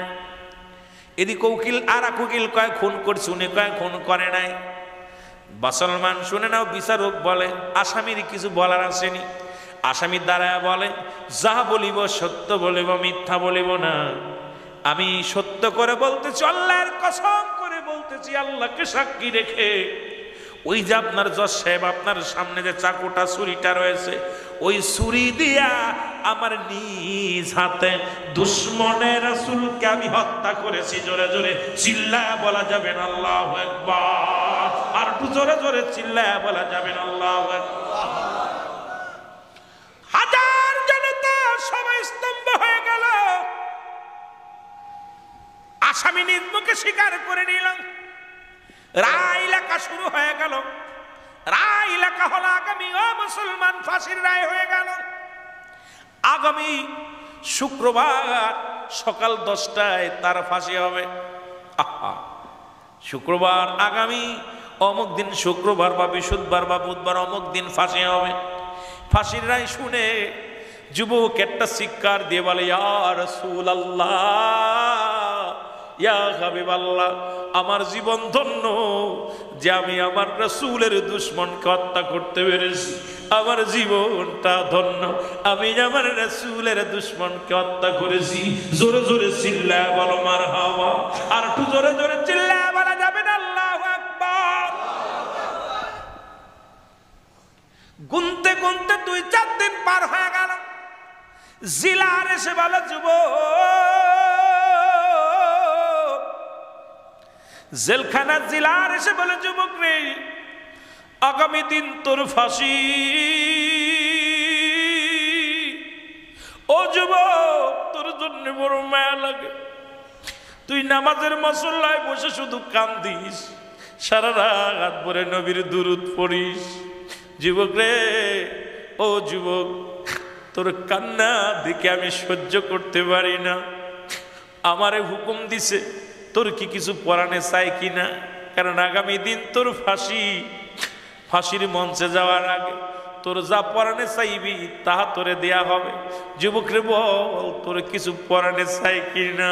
এদিকে উকিল আর এক উকিল কয় খুন করছে, উনি কয় খুন করে নাই। মুসলমান শুনে নাও, বিচারক বলে আসামির কিছু বলার আসেনি। আসামি দাঁড়ায় বলে, যা বলিব সত্য বলিব, মিথ্যা বলিব না। আমি সত্য করে বলতেছি, আল্লাহর কসম করে বলতেছি, আল্লাহকে সাক্ষী রেখে, ওই যে আপনার জজ সাহেব আপনার সামনে যে চাকুটা ছুরিটা রয়েছে, ওই ছুরি দিয়া আমার নিজ হাতে দুশমনের রাসূলকে আমি হত্যা করেছি। জোরে জোরে চিল্লায়া বলা যাবেন আল্লাহু আকবার। আর একটু জোরে জোরে চিল্লায়া বলা যাবেন আল্লাহু আকবার। হাজার জনতা সবাই স্তম্ভ হয়ে গেল। আসামি নিজ মুখে স্বীকার করে নিল। রায় লেখা শুরু হয়ে গেল। রায় লেখা হলো আগামী ও মুসলমান ফাঁসির রায় হয়ে গেল। আগামী শুক্রবার সকাল 10টায় তার ফাঁসি হবে। আহা, শুক্রবার আগামী অমুক দিন, শুক্রবার বা বৃহস্পতিবার বা বুধবার অমুক দিন ফাঁসি হবে। ফাঁসির রায় শুনে যুবক একটা চিৎকার দিয়ে বলে, ইয়া রাসূলুল্লাহ, ইয়া হাবিবাল্লাহ, আমার জীবন ধন্য যে আমি আমার রাসূলের দুশমনকে হত্যা করতে পেরেছি। আমার জীবনটা ধন্য, আমি আমার রাসূলের দুশমনকে হত্যা করেছি। জোরে জোরে চিল্লায়া বলো মারহাবা। আর একটু জোরে জোরে চিল্লায়া বলা যাবে না আল্লাহু আকবার। গুনতে গুনতে 2-4 দিন পার হয়ে গেল। জিলার এসে বলে, জেলখানা জিলার এসে বলে, যুবক রে, আগামী দিন তোর ফাঁসি। ও যুবক, তোর জন্য বড় মায়া লাগে। তুই নামাজের মুসল্লায় বসে শুধু কান্দিস, সারা রাত ভরে নবীর দুরূদ পড়িস। যুবক রে, ও যুবক, তোর কান্না দেখে আমি সহ্য করতে পারি না। আমারে হুকুম দিছে, তোর কি কিছু পরাণে চাই কিনা? কারণ আগামী দিন তোর ফাঁসির মঞ্চে যাওয়ার আগে তোর যা পরাণে চাইবি তাহা তোরে দেয়া হবে। যুবক রে বল, তোর কিছু পরাণে চাই কিনা?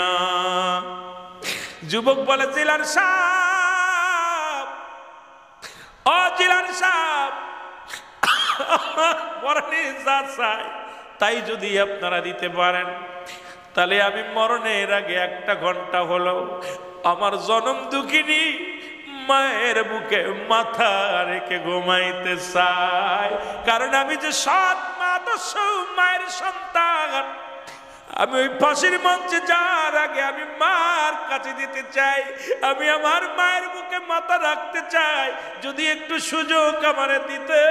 যুবক বলে, জিলার সাহেব, ও জিলার সাহেব, পরাণে যা চাই তাই যদি আপনারা দিতে পারেন, তাহলে আমি মরণের আগে 1 ঘন্টা হলো আমার জনম দুঃখিনী মায়ের বুকে মাথা রেখে ঘুমাইতে চাই। কারণ আমি যে সৎ মা, আদর্শ মায়ের সন্তান, আমি ওই ফাঁসির মঞ্চে যাওয়ার আগে আমি মার কাছে দিতে চাই, আমি আমার মায়ের বুকে মাথা রাখতে চাই। যদি একটু সুযোগ আমারে দিতে,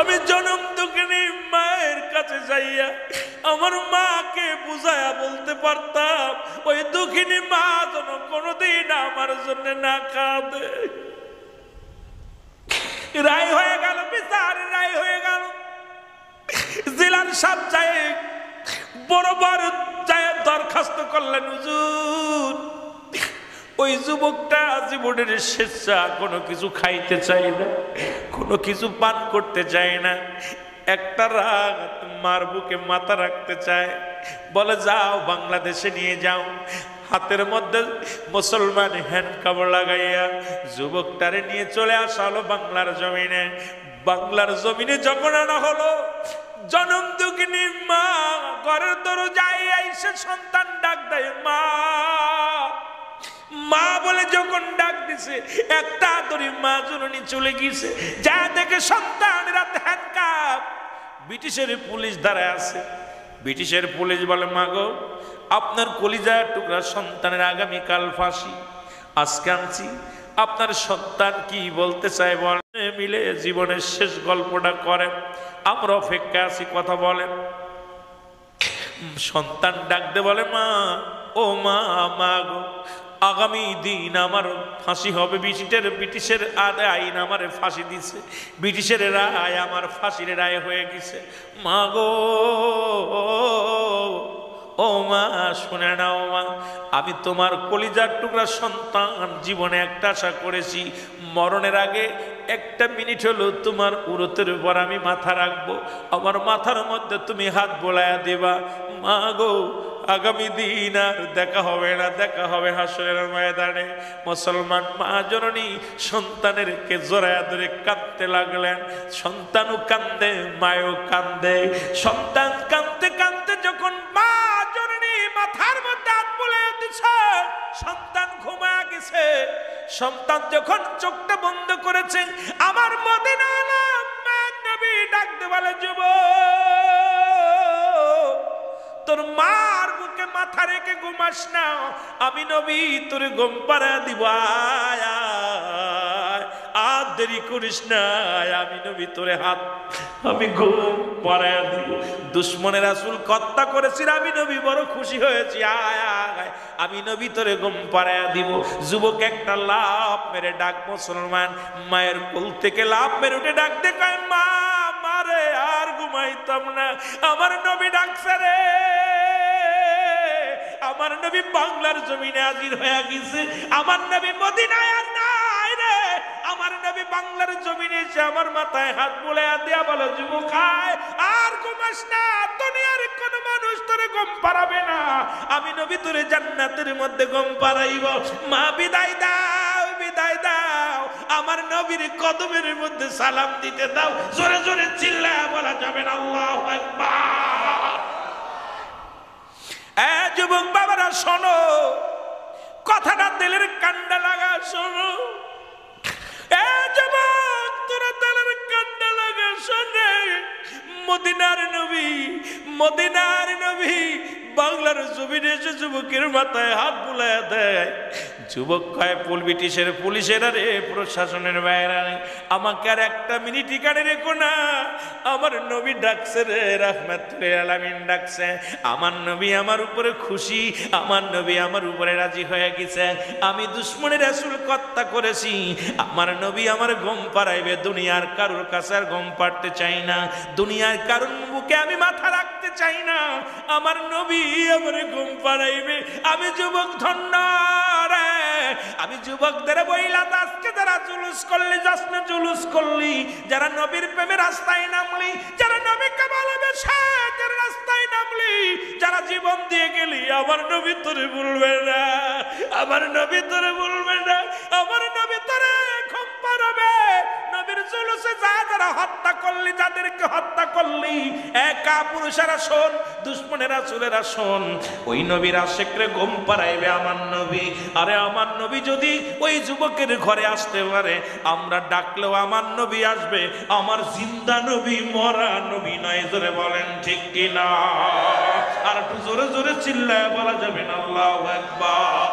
আমি জনম দুঃখিনী মায়ের কাছে যাইয়া আমার মাকে বুঝায়া বলতে পারতাম, ওই দুঃখিনী মা যেন কোনোদিন আমার জন্য না কাঁদে। রায় হয়ে গেল, বিচার রায় হয়ে গেল। জিলান সাহেব যায় বরাবর যায় দরখাস্ত করলেন, হুজুর ওই যুবকটা জীবনের স্বেচ্ছা কোনো কিছু খাইতে চাই না, কোনো কিছু পান করতে চায় না, একটা রাগ মার বুকে মাথা রাখতে চায়। বলে যাও বাংলাদেশে নিয়ে যাও। হাতের মধ্যে মুসলমান হ্যান্ডকাপ লাগাইয়া যুবকটারে নিয়ে চলে আসা হলো বাংলার জমিনে। বাংলার জমিনে যখন আনা হলো, জনম দুঃখিনী মা ঘরের দরজায় আইসে সন্তান ডাক দেয়, মা মা বলে যখন ডাক দিছে, একটা আদরি মা জননী চলে গিয়েছে। যা দেখে সন্তান রাতে হ্যান্ডকাপ, ব্রিটিশের পুলিশ দাঁড়ায় আছে। ব্রিটিশের পুলিশ বলে, মা গো, আপনার কলিজার টুকরা সন্তানের আগামীকাল ফাঁসি, আজকে আনছি, আপনার সন্তান কি বলতে চায় বলেন, মিলে জীবনের শেষ গল্পটা করেন, আমরা অপেক্ষা আছি, কথা বলেন। সন্তান ডাকতে বলে, মা, ও মা, মা গো, আগামী দিন আমার ফাঁসি হবে। ব্রিটিশের আইন আমার ফাঁসি দিছে, ব্রিটিশের রায় আমার ফাঁসির রায় হয়ে গেছে। মা গো, ও মা, শুনে নাও মা, আমি তোমার কলিজার টুকরা সন্তান, জীবনে একটা আশা করেছি, মরণের আগে 1 মিনিট হলো তোমার উরতের উপর আমি মাথা রাখবো, আমার মাথার মধ্যে তুমি হাত বোলায়া দেবা। মা গো, আগামী দিন আর দেখা হবে না, দেখা হবে হাসরের ময়দানে। মুসলমান মা জননী সন্তানের কে জড়ায়া ধরে কাঁদতে লাগলেন। সন্তানও কান্দে, মায়ও কান্দে। সন্তান কাঁদতে কাঁদতে যখন মা জননী মাথার মধ্যে হাত বোলায়া দিছে, সন্তান ঘুমায়া গেছে। সন্তান যখন চোখটা বন্ধ করেছে, আমার মদিনা আলম নবী ডাকতে বলে, যুবক, তোর মার বুকে মাথা রেখে ঘুমাস না, আমি নবী তোরে ঘুম পাড়া দিব, আর দেরি করিস না, আমি নবী তোরে আমি ঘুম পাড়া দিব। দুশ্মনের রাসূল হত্যা করেছিল, আমি নবী বড় খুশি হয়েছি, আমি নবী তোরে ঘুম পাড়া দিব। যুবক একটা লাফ মেরে ডাক, মুসলমান মায়ের কোল থেকে লাফ মেরে উঠে ডাক দেখায়, মা, মারে আর ঘুমাইতাম না, আমার নবী ডাকছে রে, আমার নবী বাংলার জমিনে হাজির হয়ে গেছে, আমার নবী মদিনায় আর নাই রে, আমার নবী বাংলার জমিনে এসে আমার মাথায় হাত বুলাইয়া দিয়া বলে, যুবক আর ঘুমাস না, দুনিয়ার কোন মানুষ তোরে ঘুম পাড়াবে না, আমি নবী তোরে জান্নাতের মধ্যে ঘুম পাড়াইব। মা বিদায় দাও, বিদায় দাও, আমার নবীর কদমের মধ্যে সালাম দিতে দাও। জোরে জোরে চিল্লায়া বলা যাবে না আল্লাহু আকবার। যুবক বাবারা শোনো, কথাটা দিলের কান্ডা লাগা, শোনো যুবক, তোরা দিলের কান্ডা লাগা শোনে। মদিনার নবী, মদিনার নবী বাংলার জমিনে এসে যুবকের মাথায় হাত বুলাইয়া দেয়। যুবক কয় ব্রিটিশের পুলিশেরা রে, প্রশাসনের বাইরা রে, আমাকে আর একটা মিনিট ঠিকানে রেখো না। আমার নবী ডাকছে রে, রাহমাতুল আলামিন ডাকছে। আমার নবী আমার উপরে খুশি, আমার নবী আমার উপরে রাজি হয়ে গেছে। আমি দুশ্মনের রাসূল হত্যা করেছি, আমার নবী আমার গম পাড়াইবে। দুনিয়ার কারোর কাছে আর গম পাড়তে চাই না, দুনিয়ার কারোর বুকে আমি মাথা রাখতে চাই না। আমার নবী আমার গম পাড়াইবে। আমি যুবক ধন্য রে, আমি যুবকদের বইলা আজকে যারা জুলুস করলি, জশ্নে জুলুস করলি, যারা নবীর প্রেমে রাস্তায় নামলি, যারা নবীকে ভালোবেসে রাস্তায় নামলি, যারা জীবন দিয়ে গেলি, আমার নবী তোরে বলবে না, আমার নবী তোরে বলবে না, আমার নবী তোরে ঘুম পাড়াবে। নবীর জুলুসে যারা হত্যা করলি, যাদেরকে হত্যা করলি, একা পুরুষেরা শোন, দুশ্মনের রাসূলেরা শোন, ওই নবীর আশিকরে ঘুম পাড়াইবে আমার নবী। আরে আমার নবী যদি ওই যুবকের ঘরে আসতে পারে, আমরা ডাকলেও আমার নবী আসবে। আমার জিন্দা নবী, মরা নবী নয়। জোরে বলেন ঠিক কিনা? আর একটু জোরে জোরে চিল্লায় বলা যাবে না আল্লাহু আকবার।